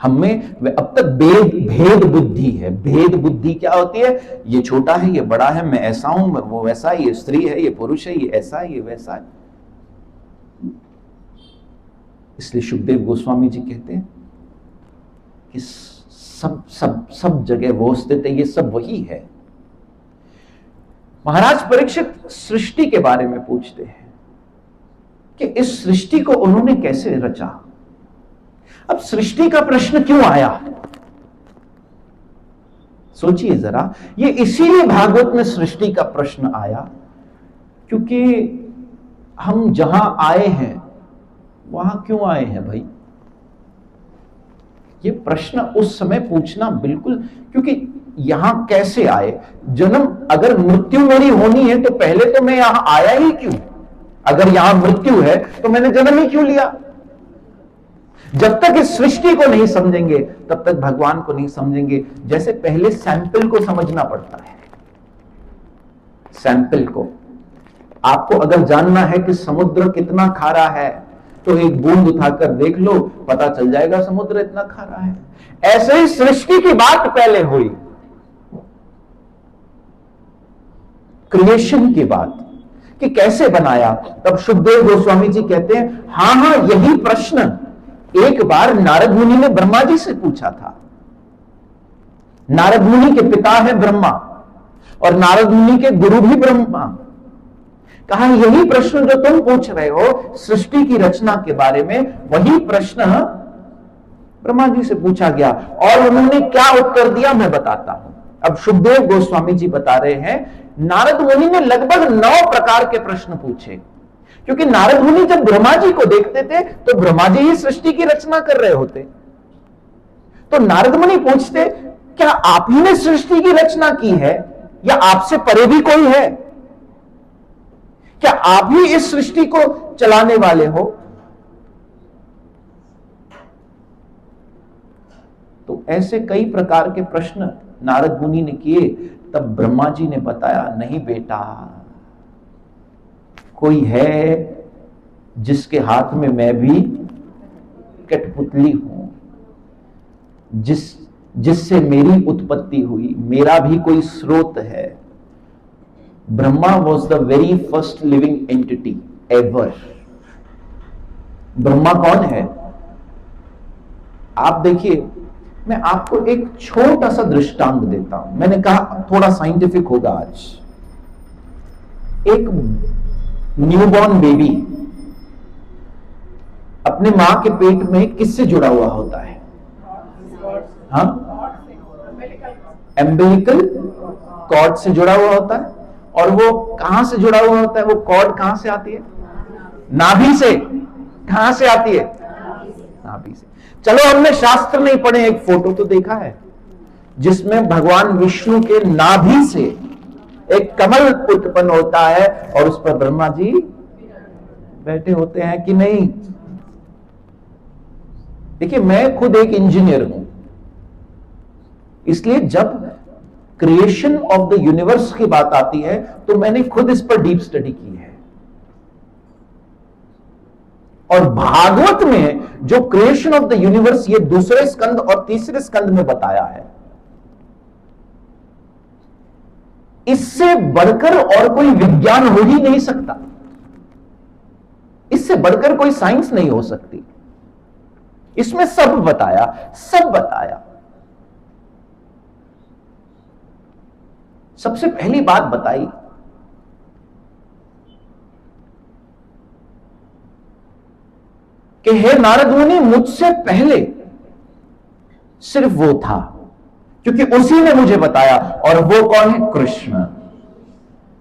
हमें अब तक भेद बुद्धि है। भेद बुद्धि क्या होती है? ये छोटा है, ये बड़ा है, मैं ऐसा हूं, वो वैसा है, ये स्त्री है, ये पुरुष है, ये ऐसा है, ये वैसा है। इसलिए शुकदेव गोस्वामी जी कहते हैं कि सब जगह वो स्थित है, ये सब वही है। महाराज परीक्षित सृष्टि के बारे में पूछते हैं कि इस सृष्टि को उन्होंने कैसे रचा। अब सृष्टि का प्रश्न क्यों आया, सोचिए जरा। ये इसीलिए भागवत में सृष्टि का प्रश्न आया क्योंकि हम जहां आए हैं वहां क्यों आए हैं भाई। ये प्रश्न उस समय पूछना बिल्कुल, क्योंकि यहां कैसे आए। जन्म, अगर मृत्यु मेरी होनी है तो पहले तो मैं यहां आया ही क्यों। अगर यहां मृत्यु है तो मैंने जन्म ही क्यों लिया। जब तक इस सृष्टि को नहीं समझेंगे तब तक भगवान को नहीं समझेंगे। जैसे पहले सैंपल को समझना पड़ता है। सैंपल को, आपको अगर जानना है कि समुद्र कितना खारा है तो एक बूंद उठाकर देख लो, पता चल जाएगा समुद्र इतना खारा है। ऐसे ही सृष्टि की बात पहले हुई, क्रिएशन की बात कि कैसे बनाया। तब शुकदेव गोस्वामी जी कहते हैं हां, यही प्रश्न एक बार नारद मुनि ने ब्रह्मा जी से पूछा था। नारद मुनि के पिता है ब्रह्मा और नारद मुनि के गुरु भी ब्रह्मा। कहा यही प्रश्न जो तुम पूछ रहे हो सृष्टि की रचना के बारे में, वही प्रश्न ब्रह्मा जी से पूछा गया और उन्होंने क्या उत्तर दिया मैं बताता हूं। अब शुकदेव गोस्वामी जी बता रहे हैं नारद मुनि ने लगभग 9 प्रकार के प्रश्न पूछे, क्योंकि नारद मुनि जब ब्रह्मा जी को देखते थे तो ब्रह्मा जी ही सृष्टि की रचना कर रहे होते। तो नारद मुनि पूछते, क्या आप ही ने सृष्टि की रचना की है या आपसे परे भी कोई है? क्या आप ही इस सृष्टि को चलाने वाले हो? तो ऐसे कई प्रकार के प्रश्न नारद मुनि ने किए। तब ब्रह्मा जी ने बताया, नहीं बेटा, कोई है जिसके हाथ में मैं भी कठपुतली हूं, जिससे मेरी उत्पत्ति हुई, मेरा भी कोई स्रोत है। Brahma was the very first living entity ever. Brahma कौन है? आप देखिए, मैं आपको एक छोटा सा दृष्टांत देता हूं। मैंने कहा थोड़ा साइंटिफिक होगा आज। एक न्यूबॉर्न बेबी अपने मां के पेट में किससे जुड़ा हुआ होता है? हाँ, एम्बिलिकल कॉर्ड से जुड़ा हुआ होता है। और वो कहां से जुड़ा हुआ होता है? वो कॉर्ड कहां से आती है? नाभि से। कहां से आती है? नाभि से। चलो, हमने शास्त्र नहीं पढ़े, एक फोटो तो देखा है जिसमें भगवान विष्णु के नाभि से एक कमल उत्पन्न होता है और उस पर ब्रह्मा जी बैठे होते हैं कि नहीं? देखिए, मैं खुद एक इंजीनियर हूं, इसलिए जब क्रिएशन ऑफ द यूनिवर्स की बात आती है तो मैंने खुद इस पर डीप स्टडी की है। और भागवत में जो क्रिएशन ऑफ द यूनिवर्स ये दूसरे स्कंद और तीसरे स्कंद में बताया है, इससे बढ़कर और कोई विज्ञान हो ही नहीं सकता। इससे बढ़कर कोई साइंस नहीं हो सकती। इसमें सब बताया, सब बताया। सबसे पहली बात बताई कि हे नारद मुनि, मुझसे पहले सिर्फ वो था, क्योंकि उसी ने मुझे बताया। और वो कौन है? कृष्ण,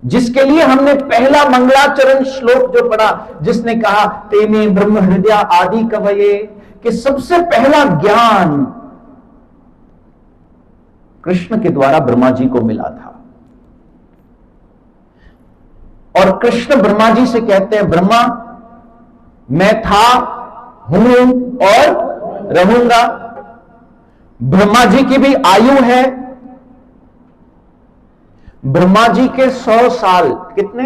जिसके लिए हमने पहला मंगलाचरण श्लोक जो पढ़ा, जिसने कहा तेने ब्रह्म हृदय आदि कवये, कि सबसे पहला ज्ञान कृष्ण के द्वारा ब्रह्मा जी को मिला था। और कृष्ण ब्रह्मा जी से कहते हैं, ब्रह्मा, मैं था, हूं और रहूंगा। ब्रह्मा जी की भी आयु है। ब्रह्मा जी के 100 साल, कितने?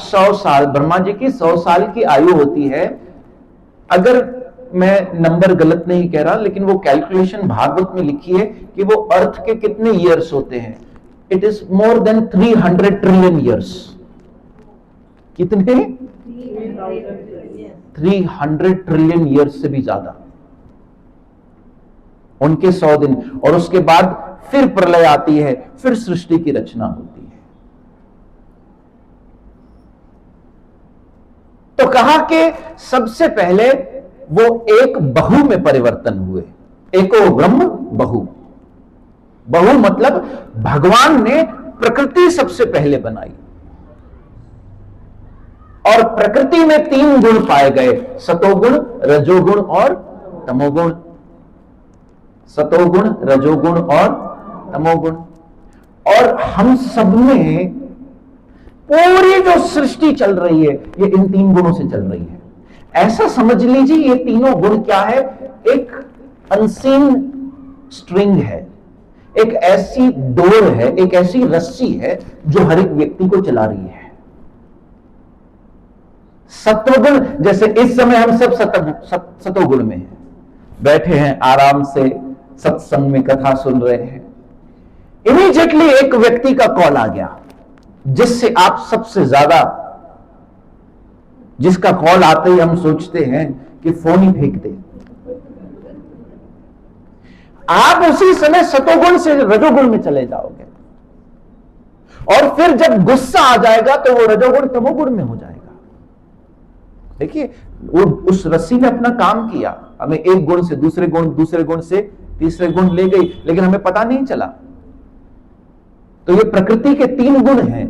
100 साल। ब्रह्मा जी की 100 साल की आयु होती है। अगर मैं नंबर गलत नहीं कह रहा, लेकिन वो कैलकुलेशन भागवत में लिखी है कि वो अर्थ के कितने ईयर्स होते हैं? It is more than 300 trillion years. कितने? 300 ट्रिलियन ईयर्स से भी ज्यादा। उनके 100 दिन, और उसके बाद फिर प्रलय आती है, फिर सृष्टि की रचना होती है। तो कहा कि सबसे पहले वो एक बहु में परिवर्तन हुए। एको ब्रह्म बहु। बहु मतलब भगवान ने प्रकृति सबसे पहले बनाई, और प्रकृति में 3 गुण पाए गए, सतोगुण, रजोगुण और तमोगुण। सतोगुण, रजोगुण और तमोगुण। और हम सब में पूरी जो सृष्टि चल रही है ये इन 3 गुणों से चल रही है। ऐसा समझ लीजिए, ये तीनों गुण क्या है? एक अनसीन स्ट्रिंग है, एक ऐसी डोर है, एक ऐसी रस्सी है जो हर एक व्यक्ति को चला रही है। सत्वगुण, जैसे इस समय हम सब सतोगुण में हैं, बैठे हैं आराम से, सत्संग में कथा सुन रहे हैं। इमीडिएटली एक व्यक्ति का कॉल आ गया, जिससे आप सबसे ज्यादा, जिसका कॉल आते ही हम सोचते हैं कि फोन ही फेंक दे। आप उसी समय सतोगुण से रजोगुण में चले जाओगे, और फिर जब गुस्सा आ जाएगा तो वो रजोगुण तमोगुण में हो जाएगा। देखिए, वो उस रस्सी ने अपना काम किया, हमें एक गुण से दूसरे गुण, दूसरे गुण से तीसरे गुण ले गई, लेकिन हमें पता नहीं चला। तो ये प्रकृति के 3 गुण हैं।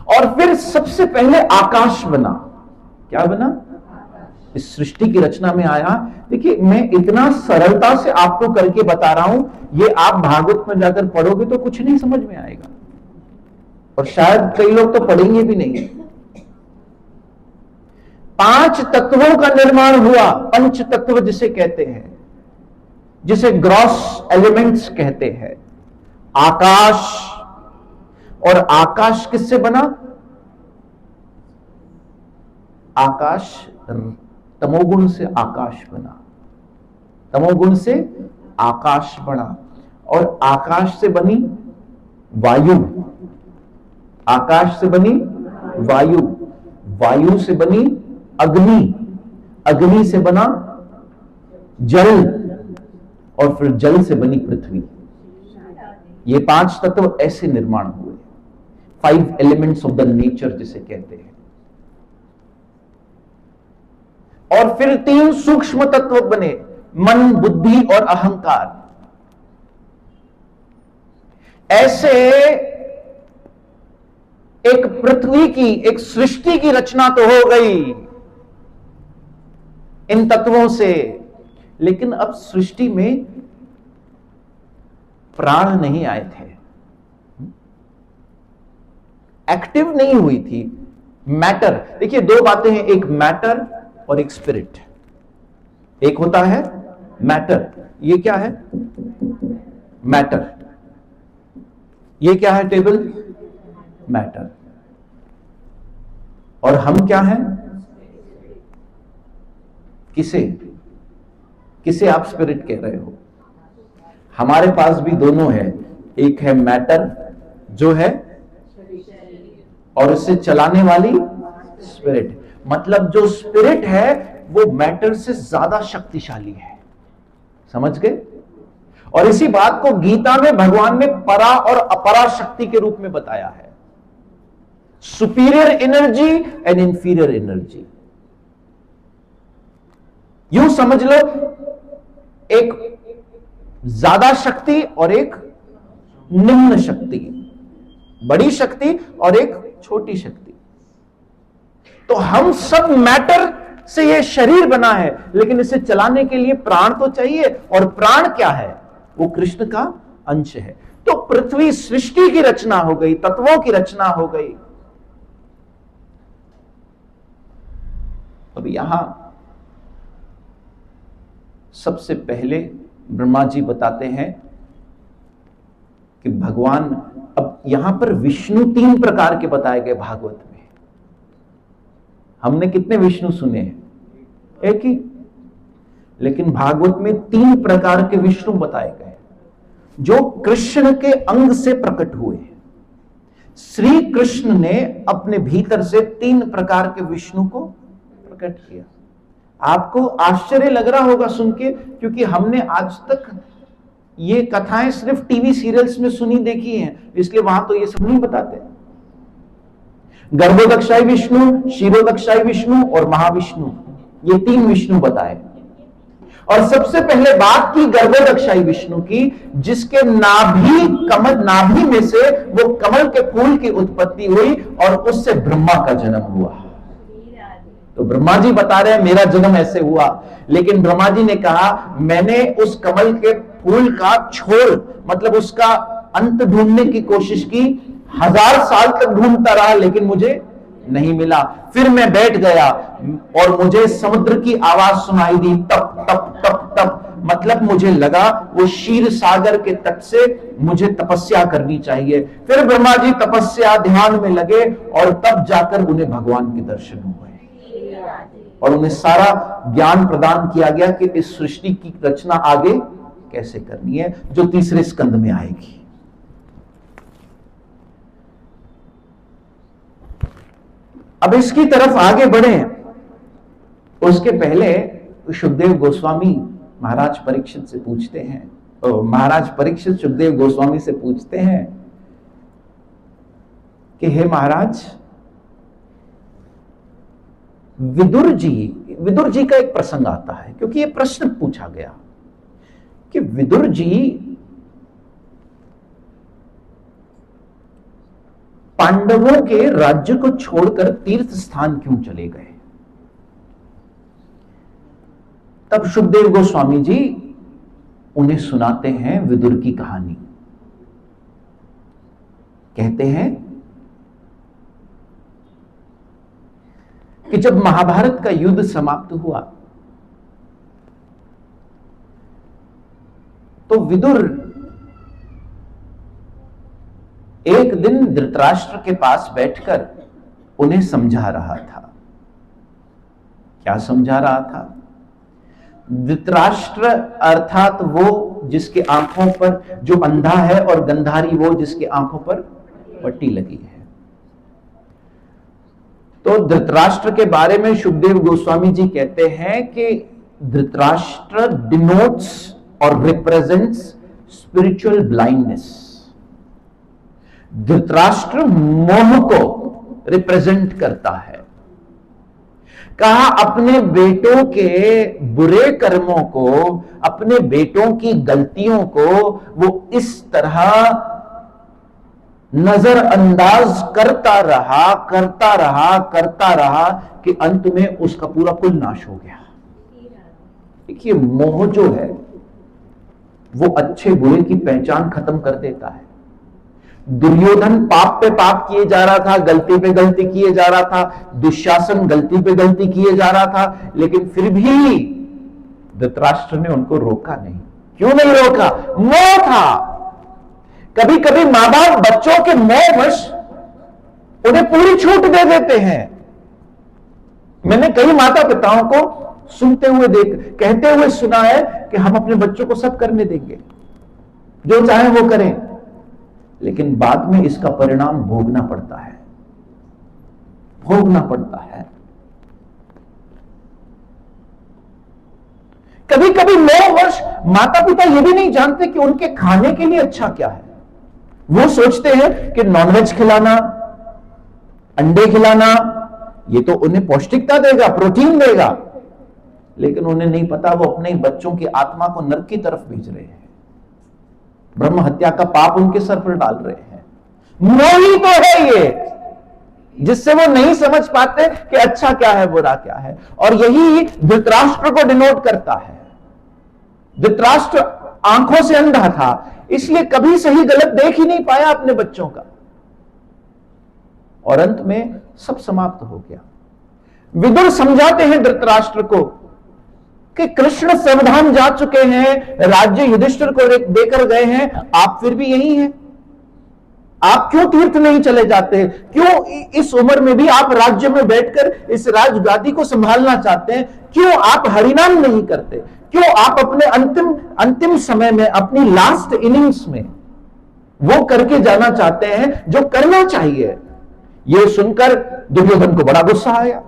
और फिर सबसे पहले आकाश बना। क्या बना? इस सृष्टि की रचना में आया। देखिए, मैं इतना सरलता से आपको करके बता रहा हूं, ये आप भागवत में जाकर पढ़ोगे तो कुछ नहीं समझ में आएगा, और शायद कई लोग तो पढ़ेंगे भी नहीं। 5 तत्वों का निर्माण हुआ, पंच तत्व जिसे कहते हैं, जिसे ग्रॉस एलिमेंट्स कहते हैं। आकाश, और आकाश किससे बना? आकाश तमोगुण से आकाश बना, तमोगुण से आकाश बना। और आकाश से बनी वायु, आकाश से बनी वायु, वायु से बनी अग्नि, अग्नि से बना जल, और फिर जल से बनी पृथ्वी। ये 5 तत्व ऐसे निर्माण हुए, 5 एलिमेंट्स ऑफ द नेचर जिसे कहते हैं। और फिर 3 सूक्ष्म तत्व बने, मन, बुद्धि और अहंकार। ऐसे एक पृथ्वी की, एक सृष्टि की रचना तो हो गई इन तत्वों से। लेकिन अब सृष्टि में प्राण नहीं आए थे, एक्टिव नहीं हुई थी मैटर। देखिए, 2 बातें हैं, एक मैटर और एक स्पिरिट। एक होता है मैटर, ये क्या है? मैटर। ये क्या है टेबल? मैटर। और हम क्या हैं? किसे किसे आप स्पिरिट कह रहे हो? हमारे पास भी दोनों है, एक है मैटर जो है, और उससे चलाने वाली स्पिरिट। मतलब जो स्पिरिट है वो मैटर से ज्यादा शक्तिशाली है। समझ गए? और इसी बात को गीता में भगवान ने परा और अपरा शक्ति के रूप में बताया है। Superior energy and inferior energy. यूं समझ लो, एक ज्यादा शक्ति और एक निम्न शक्ति, बड़ी शक्ति और एक छोटी शक्ति। तो हम सब मैटर से ये शरीर बना है, लेकिन इसे चलाने के लिए प्राण तो चाहिए, और प्राण क्या है? वो कृष्ण का अंश है। तो पृथ्वी सृष्टि की रचना हो गई, तत्वों की रचना हो गई। अब यहां सबसे पहले ब्रह्मा जी बताते हैं कि भगवान, अब यहां पर विष्णु 3 प्रकार के बताए गए भागवत में। हमने कितने विष्णु सुने हैं? एक ही। लेकिन भागवत में 3 प्रकार के विष्णु बताए गए जो कृष्ण के अंग से प्रकट हुए। श्री कृष्ण ने अपने भीतर से 3 प्रकार के विष्णु को प्रकट किया। आपको आश्चर्य लग रहा होगा सुन के, क्योंकि हमने आज तक ये कथाएं सिर्फ टीवी सीरियल्स में सुनी देखी हैं, इसलिए वहां तो ये सब नहीं बताते। गर्भोदक्षाई विष्णु, क्षीरोदक्षाई विष्णु और महाविष्णु, ये 3 विष्णु बताए। और सबसे पहले बात की गर्भोदक्षाई विष्णु की, जिसके नाभि में से वो कमल के फूल की उत्पत्ति हुई और उससे ब्रह्मा का जन्म हुआ। तो ब्रह्मा जी बता रहे हैं मेरा जन्म ऐसे हुआ, लेकिन ब्रह्मा जी ने कहा मैंने उस कमल के फूल का छोर, मतलब उसका अंत ढूंढने की कोशिश की, 1000 साल तक ढूंढता रहा, लेकिन मुझे नहीं मिला। फिर मैं बैठ गया और मुझे समुद्र की आवाज सुनाई दी, तप तप तप तप। मतलब मुझे लगा वो क्षीर सागर के तट से मुझे तपस्या करनी चाहिए। फिर ब्रह्मा जी तपस्या ध्यान में लगे और तब जाकर उन्हें भगवान के दर्शन हुए और उन्हें सारा ज्ञान प्रदान किया गया कि इस सृष्टि की रचना आगे कैसे करनी है, जो 3रे स्कंद में आएगी। अब इसकी तरफ आगे बढ़े उसके पहले सुखदेव गोस्वामी महाराज परीक्षित से पूछते हैं, महाराज परीक्षित सुखदेव गोस्वामी से पूछते हैं कि हे महाराज, विदुर जी का एक प्रसंग आता है, क्योंकि यह प्रश्न पूछा गया कि विदुर जी पांडवों के राज्य को छोड़कर तीर्थ स्थान क्यों चले गए? तब शुकदेव गोस्वामी जी उन्हें सुनाते हैं विदुर की कहानी। कहते हैं कि जब महाभारत का युद्ध समाप्त हुआ तो विदुर एक दिन धृतराष्ट्र के पास बैठकर उन्हें समझा रहा था। क्या समझा रहा था? धृतराष्ट्र अर्थात वो जिसके आंखों पर, जो अंधा है, और गंधारी वो जिसके आंखों पर पट्टी लगी है। तो धृतराष्ट्र के बारे में शुकदेव गोस्वामी जी कहते हैं कि धृतराष्ट्र डिनोट्स और रिप्रेजेंट्स स्पिरिचुअल ब्लाइंडनेस। धृतराष्ट्र मोह को रिप्रेजेंट करता है। कहा अपने बेटों के बुरे कर्मों को, अपने बेटों की गलतियों को वो इस तरह नजरअंदाज करता रहा कि अंत में उसका पूरा कुल नाश हो गया। देखिए, मोह जो है वो अच्छे बुरे की पहचान खत्म कर देता है। दुर्योधन पाप पे पाप किए जा रहा था, गलती पे गलती किए जा रहा था, दुशासन गलती पे गलती किए जा रहा था, लेकिन फिर भी धृतराष्ट्र ने उनको रोका नहीं। क्यों नहीं रोका? मोह था। कभी कभी मां बाप बच्चों के मोहवश उन्हें पूरी छूट दे देते हैं। मैंने कई माता पिताओं को कहते हुए सुना है कि हम अपने बच्चों को सब करने देंगे, जो चाहे वो करें, लेकिन बाद में इसका परिणाम भोगना पड़ता है। कभी कभी मोहवश माता पिता ये भी नहीं जानते कि उनके खाने के लिए अच्छा क्या है। वो सोचते हैं कि नॉनवेज खिलाना, अंडे खिलाना, ये तो उन्हें पौष्टिकता देगा, प्रोटीन देगा, लेकिन उन्हें नहीं पता वो अपने बच्चों की आत्मा को नरक की तरफ भेज रहे हैं। ब्रह्म हत्या का पाप उनके सर पर डाल रहे हैं। मोह ही तो है ये, जिससे वो नहीं समझ पाते कि अच्छा क्या है, बुरा क्या है। और यही धृतराष्ट्र को डिनोट करता है। धृतराष्ट्र आंखों से अंधा था, इसलिए कभी सही गलत देख ही नहीं पाया अपने बच्चों का, और अंत में सब समाप्त हो गया। विदुर समझाते हैं धृतराष्ट्र को कि कृष्ण संविधान जा चुके हैं, राज्य युधिष्ठिर को देकर गए हैं, आप फिर भी यही हैं। आप क्यों तीर्थ नहीं चले जाते? क्यों इस उम्र में भी आप राज्य में बैठकर इस राजगादी को संभालना चाहते हैं? क्यों आप हरिनाम नहीं करते? क्यों आप अपने अंतिम समय में, अपनी लास्ट इनिंग्स में वो करके जाना चाहते हैं जो करना चाहिए? यह सुनकर दुर्योधन को बड़ा गुस्सा आया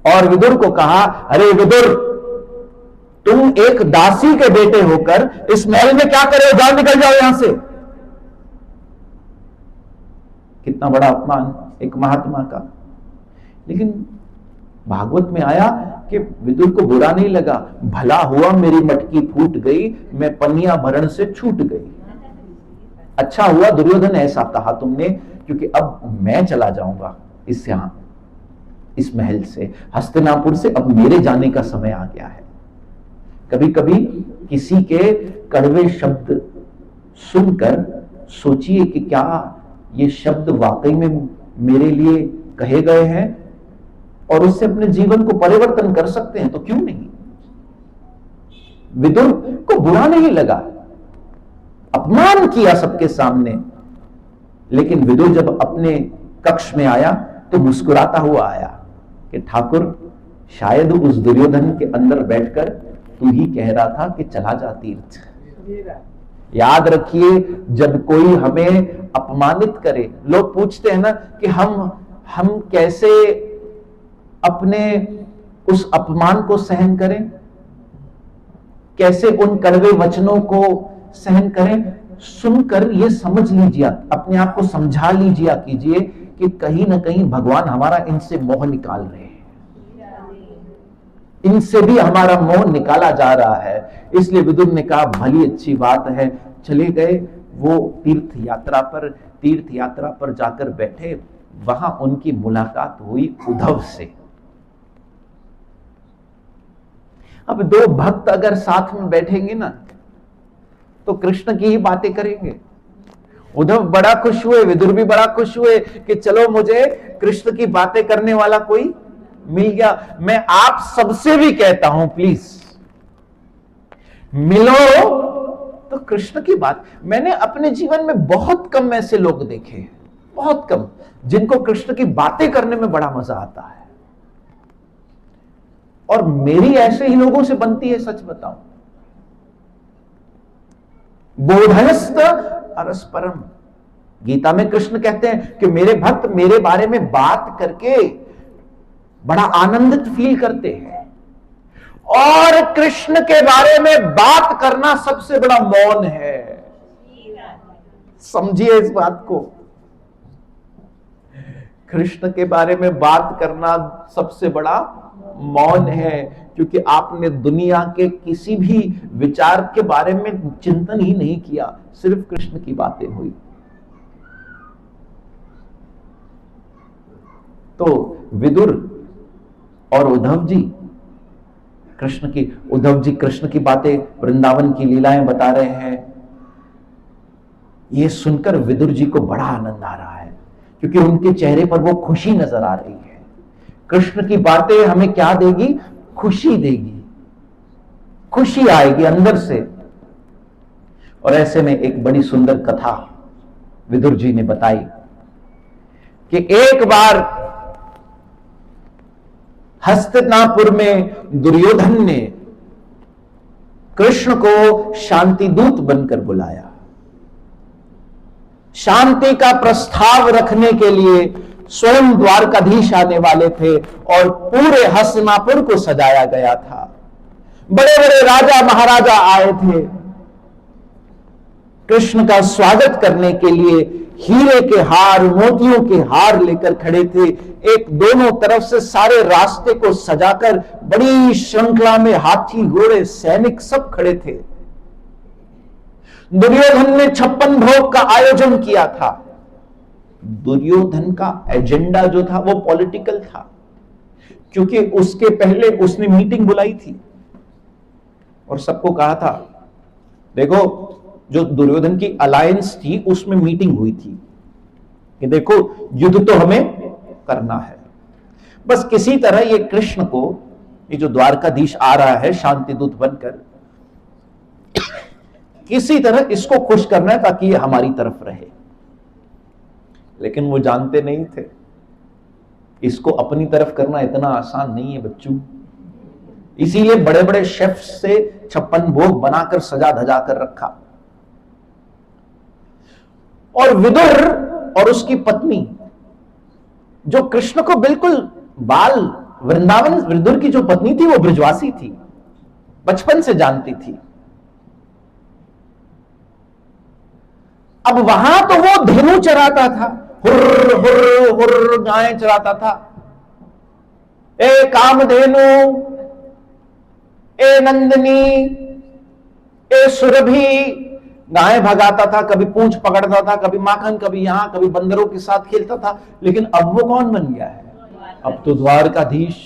और विदुर को कहा, अरे विदुर, तुम एक दासी के बेटे होकर इस महल में क्या करे हो? जाओ, निकल जाओ यहां से। कितना बड़ा अपमान एक महात्मा का। लेकिन भागवत में आया कि विदुर को बुरा नहीं लगा। भला हुआ मेरी मटकी फूट गई, मैं पनिया भरण से छूट गई। अच्छा हुआ दुर्योधन ऐसा कहा तुमने, क्योंकि अब मैं चला जाऊंगा इस महल से, हस्तिनापुर से। अब मेरे जाने का समय आ गया है। कभी कभी किसी के कड़वे शब्द सुनकर सोचिए कि क्या ये शब्द वाकई में मेरे लिए कहे गए हैं और उससे अपने जीवन को परिवर्तन कर सकते हैं, तो क्यों नहीं? विदुर को बुरा नहीं लगा, अपमान किया सबके सामने, लेकिन विदुर जब अपने कक्ष में आया तो मुस्कुराता हुआ आया कि ठाकुर, शायद उस दुर्योधन के अंदर बैठकर तू ही कह रहा था कि चला जा तीर्थ। याद रखिए, जब कोई हमें अपमानित करे, लोग पूछते हैं ना कि हम कैसे अपने उस अपमान को सहन करें, कैसे उन कड़वे वचनों को सहन करें। सुनकर ये समझ लीजिए, अपने आप को समझा लीजिए कीजिए कि कहीं ना कहीं भगवान हमारा इनसे मोह निकाल रहे हैं, इनसे भी हमारा मोह निकाला जा रहा है। इसलिए विदुर ने कहा, भली अच्छी बात है। चले गए वो तीर्थ यात्रा पर, तीर्थ यात्रा पर जाकर बैठे, वहां उनकी मुलाकात हुई उद्धव से। अब दो भक्त अगर साथ में बैठेंगे ना तो कृष्ण की ही बातें करेंगे। उद्धव बड़ा खुश हुए, विदुर भी बड़ा खुश हुए कि चलो मुझे कृष्ण की बातें करने वाला कोई मिल गया। मैं आप सबसे भी कहता हूं, प्लीज मिलो तो कृष्ण की बात। मैंने अपने जीवन में बहुत कम ऐसे लोग देखे हैं, बहुत कम, जिनको कृष्ण की बातें करने में बड़ा मजा आता है। और मेरी ऐसे ही लोगों से बनती है, सच बताऊं। बोधयस्त अरसपरम, गीता में कृष्ण कहते हैं कि मेरे भक्त मेरे बारे में बात करके बड़ा आनंदित फील करते हैं। और कृष्ण के बारे में बात करना सबसे बड़ा मौन है। समझिए इस बात को, कृष्ण के बारे में बात करना सबसे बड़ा मौन है, क्योंकि आपने दुनिया के किसी भी विचार के बारे में चिंतन ही नहीं किया, सिर्फ कृष्ण की बातें हुई। तो विदुर और उद्धव जी कृष्ण की बातें, वृंदावन की लीलाएं बता रहे हैं। यह सुनकर विदुर जी को बड़ा आनंद आ रहा है, क्योंकि उनके चेहरे पर वो खुशी नजर आ रही है। कृष्ण की बातें हमें क्या देगी? खुशी देगी, खुशी आएगी अंदर से। और ऐसे में एक बड़ी सुंदर कथा विदुर जी ने बताई कि एक बार हस्तिनापुर में दुर्योधन ने कृष्ण को शांति दूत बनकर बुलाया। शांति का प्रस्ताव रखने के लिए स्वयं द्वारकाधीश आने वाले थे और पूरे हस्तिनापुर को सजाया गया था। बड़े बड़े राजा महाराजा आए थे कृष्ण का स्वागत करने के लिए। हीरे के हार, मोतियों के हार लेकर खड़े थे। एक दोनों तरफ से सारे रास्ते को सजाकर बड़ी श्रृंखला में हाथी, घोड़े, सैनिक सब खड़े थे। दुर्योधन ने 56 भोग का आयोजन किया था। दुर्योधन का एजेंडा जो था वो पॉलिटिकल था, क्योंकि उसके पहले उसने मीटिंग बुलाई थी और सबको कहा था, देखो जो दुर्योधन की अलायंस थी उसमें मीटिंग हुई थी कि देखो युद्ध तो हमें करना है। बस किसी तरह ये कृष्ण को, ये जो द्वारकाधीश आ रहा है शांति दूत बनकर, किसी तरह इसको खुश करना है ताकि ये हमारी तरफ रहे। लेकिन वो जानते नहीं थे इसको अपनी तरफ करना इतना आसान नहीं है बच्चों। इसीलिए बड़े बड़े शेफ से 56 भोग बनाकर सजा धजा कर रखा। और विदुर और उसकी पत्नी, जो कृष्ण को बिल्कुल बाल, वृंदावन, विदुर की जो पत्नी थी वो ब्रजवासी थी, बचपन से जानती थी। अब वहां तो वो धेनु चराता था, हुर्र हुर्र हुर्र गायें चराता था। ए कामधेनु, ए नंदिनी, ए सुरभि, गायें भगाता था, कभी पूंछ पकड़ता था, कभी माखन, कभी यहां, कभी बंदरों के साथ खेलता था। लेकिन अब वो कौन बन गया है? अब तो द्वारकाधीश,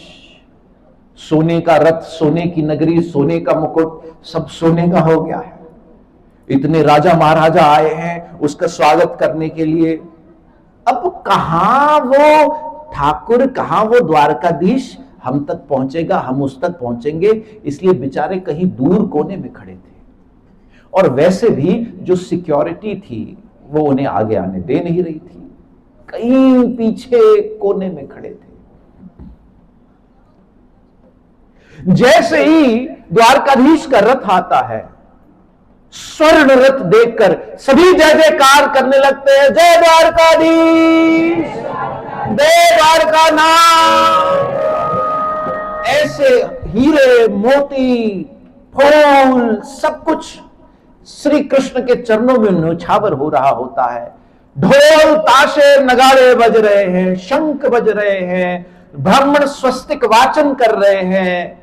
सोने का रथ, सोने की नगरी, सोने का मुकुट, सब सोने का हो गया है। इतने राजा महाराजा आए हैं उसका स्वागत करने के लिए। अब कहां वो ठाकुर, कहां वो द्वारकाधीश हम तक पहुंचेगा, हम उस तक पहुंचेंगे। इसलिए बेचारे कहीं दूर कोने में खड़े थे। और वैसे भी जो सिक्योरिटी थी वो उन्हें आगे आने दे नहीं रही थी, कहीं पीछे कोने में खड़े थे। जैसे ही द्वारकाधीश का रथ आता है, स्वर्ण रथ देखकर सभी जय जयकार करने लगते हैं, जय द्वारकाधीश, जय द्वारका नाम। ऐसे हीरे, मोती, फूल, सब कुछ श्री कृष्ण के चरणों में न्योछावर हो रहा होता है। ढोल, ताशे, नगाड़े बज रहे हैं, शंख बज रहे हैं, ब्राह्मण स्वस्तिक वाचन कर रहे हैं,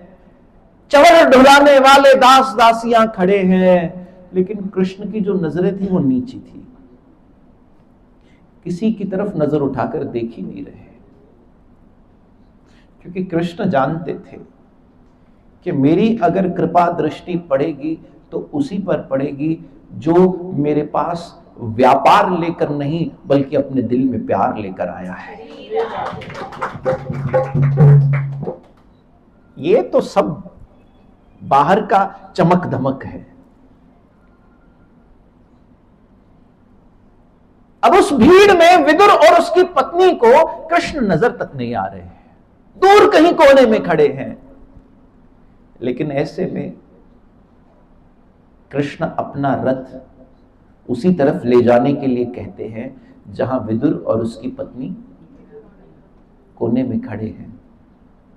चवर ढुलाने वाले दास दासियां खड़े हैं। लेकिन कृष्ण की जो नजरें थी वो नीची थी। किसी की तरफ नजर उठाकर देख ही नहीं रहे, क्योंकि कृष्ण जानते थे कि मेरी अगर कृपा दृष्टि पड़ेगी तो उसी पर पड़ेगी जो मेरे पास व्यापार लेकर नहीं बल्कि अपने दिल में प्यार लेकर आया है। ये तो सब बाहर का चमक धमक है। अब उस भीड़ में विदुर और उसकी पत्नी को कृष्ण नजर तक नहीं आ रहे हैं, दूर कहीं कोने में खड़े हैं। लेकिन ऐसे में कृष्ण अपना रथ उसी तरफ ले जाने के लिए कहते हैं जहां विदुर और उसकी पत्नी कोने में खड़े हैं।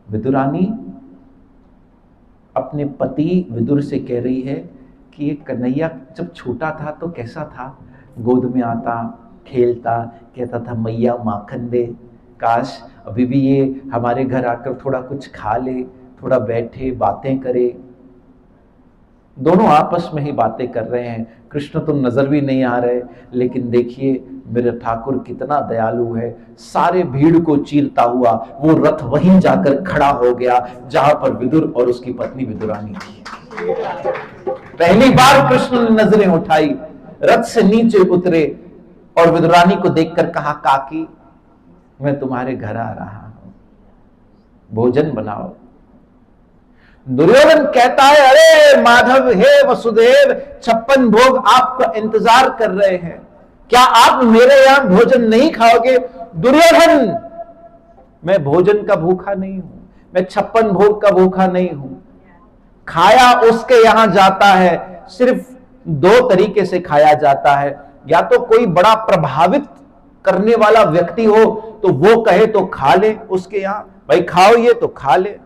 विदुरानी अपने पति विदुर से कह रही है कि ये कन्हैया जब छोटा था तो कैसा था, गोद में आता, खेलता, कहता था मैया माखन दे, काश अभी भी ये हमारे घर आकर थोड़ा कुछ खा ले, थोड़ा बैठे बातें करे। दोनों आपस में ही बातें कर रहे हैं, कृष्ण तो नजर भी नहीं आ रहे। लेकिन देखिए मेरे ठाकुर कितना दयालु है, सारे भीड़ को चीरता हुआ वो रथ वहीं जाकर खड़ा हो गया जहां पर विदुर और उसकी पत्नी विदुरानी थी। पहली बार कृष्ण ने नजरें उठाई, रथ से नीचे उतरे और विदुरानी को देखकर कहा, काकी मैं तुम्हारे घर आ रहा हूं, भोजन बनाओ। दुर्योधन कहता है, अरे माधव हे वसुदेव, 56 भोग आपका इंतजार कर रहे हैं, क्या आप मेरे यहां भोजन नहीं खाओगे? दुर्योधन, मैं भोजन का भूखा नहीं हूं, मैं 56 भोग का भूखा नहीं हूं। खाया उसके यहां जाता है, सिर्फ 2 तरीके से खाया जाता है, या तो कोई बड़ा प्रभावित करने वाला व्यक्ति हो तो वो कहे तो खा ले उसके यहां, भाई खाओ ये तो खा ले,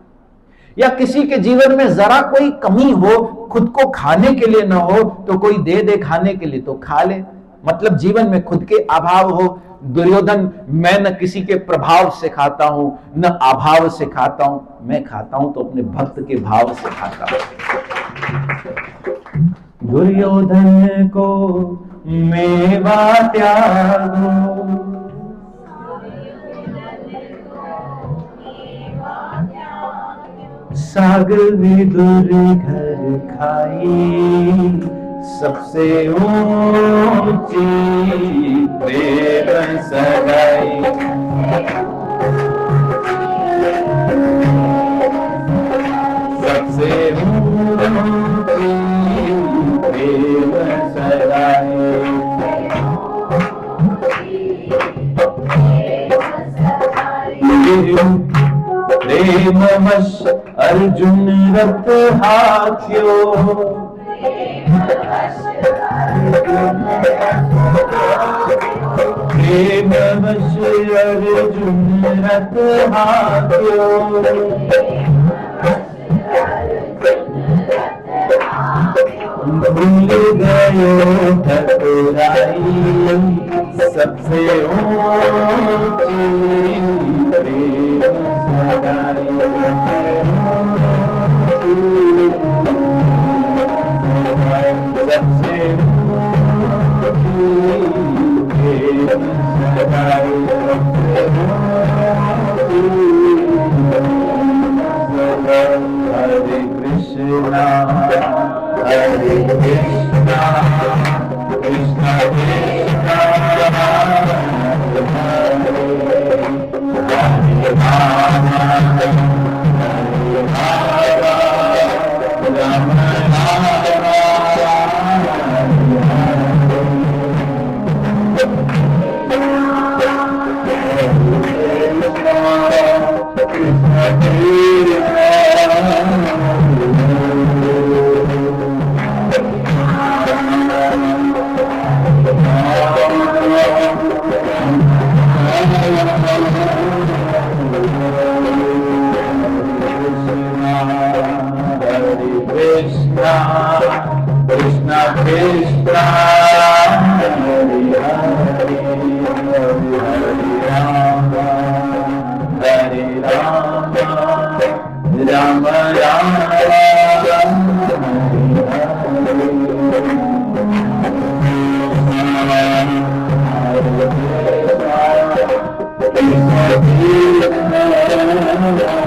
या किसी के जीवन में जरा कोई कमी हो, खुद को खाने के लिए ना हो तो कोई दे दे खाने के लिए तो खा ले, मतलब जीवन में खुद के अभाव हो। दुर्योधन, मैं न किसी के प्रभाव से खाता हूं न अभाव से खाता हूं, मैं खाता हूं तो अपने भक्त के भाव से खाता हूं। दुर्योधन को मेवा त्यागो, साग विदुर घर खाई, सबसे ऊंची प्रेम सगाई। सबसे ऊंची प्रेम सगाई। प्रेमवश अर्जुन रथ हाक्यो, प्रेमवश अर्जुन रथ हाक्यो, भूल गयो ठकुराई, सबसे ऊंची प्रेम सगाई। सबसे प्रेम सगाई। हरे कृष्णा हरे कृष्णा कृष्णा कृष्णा हरे हरे राम राम कृष्णा कृष्णा हरे हरे हरे राम राम राम हरे हरे Hare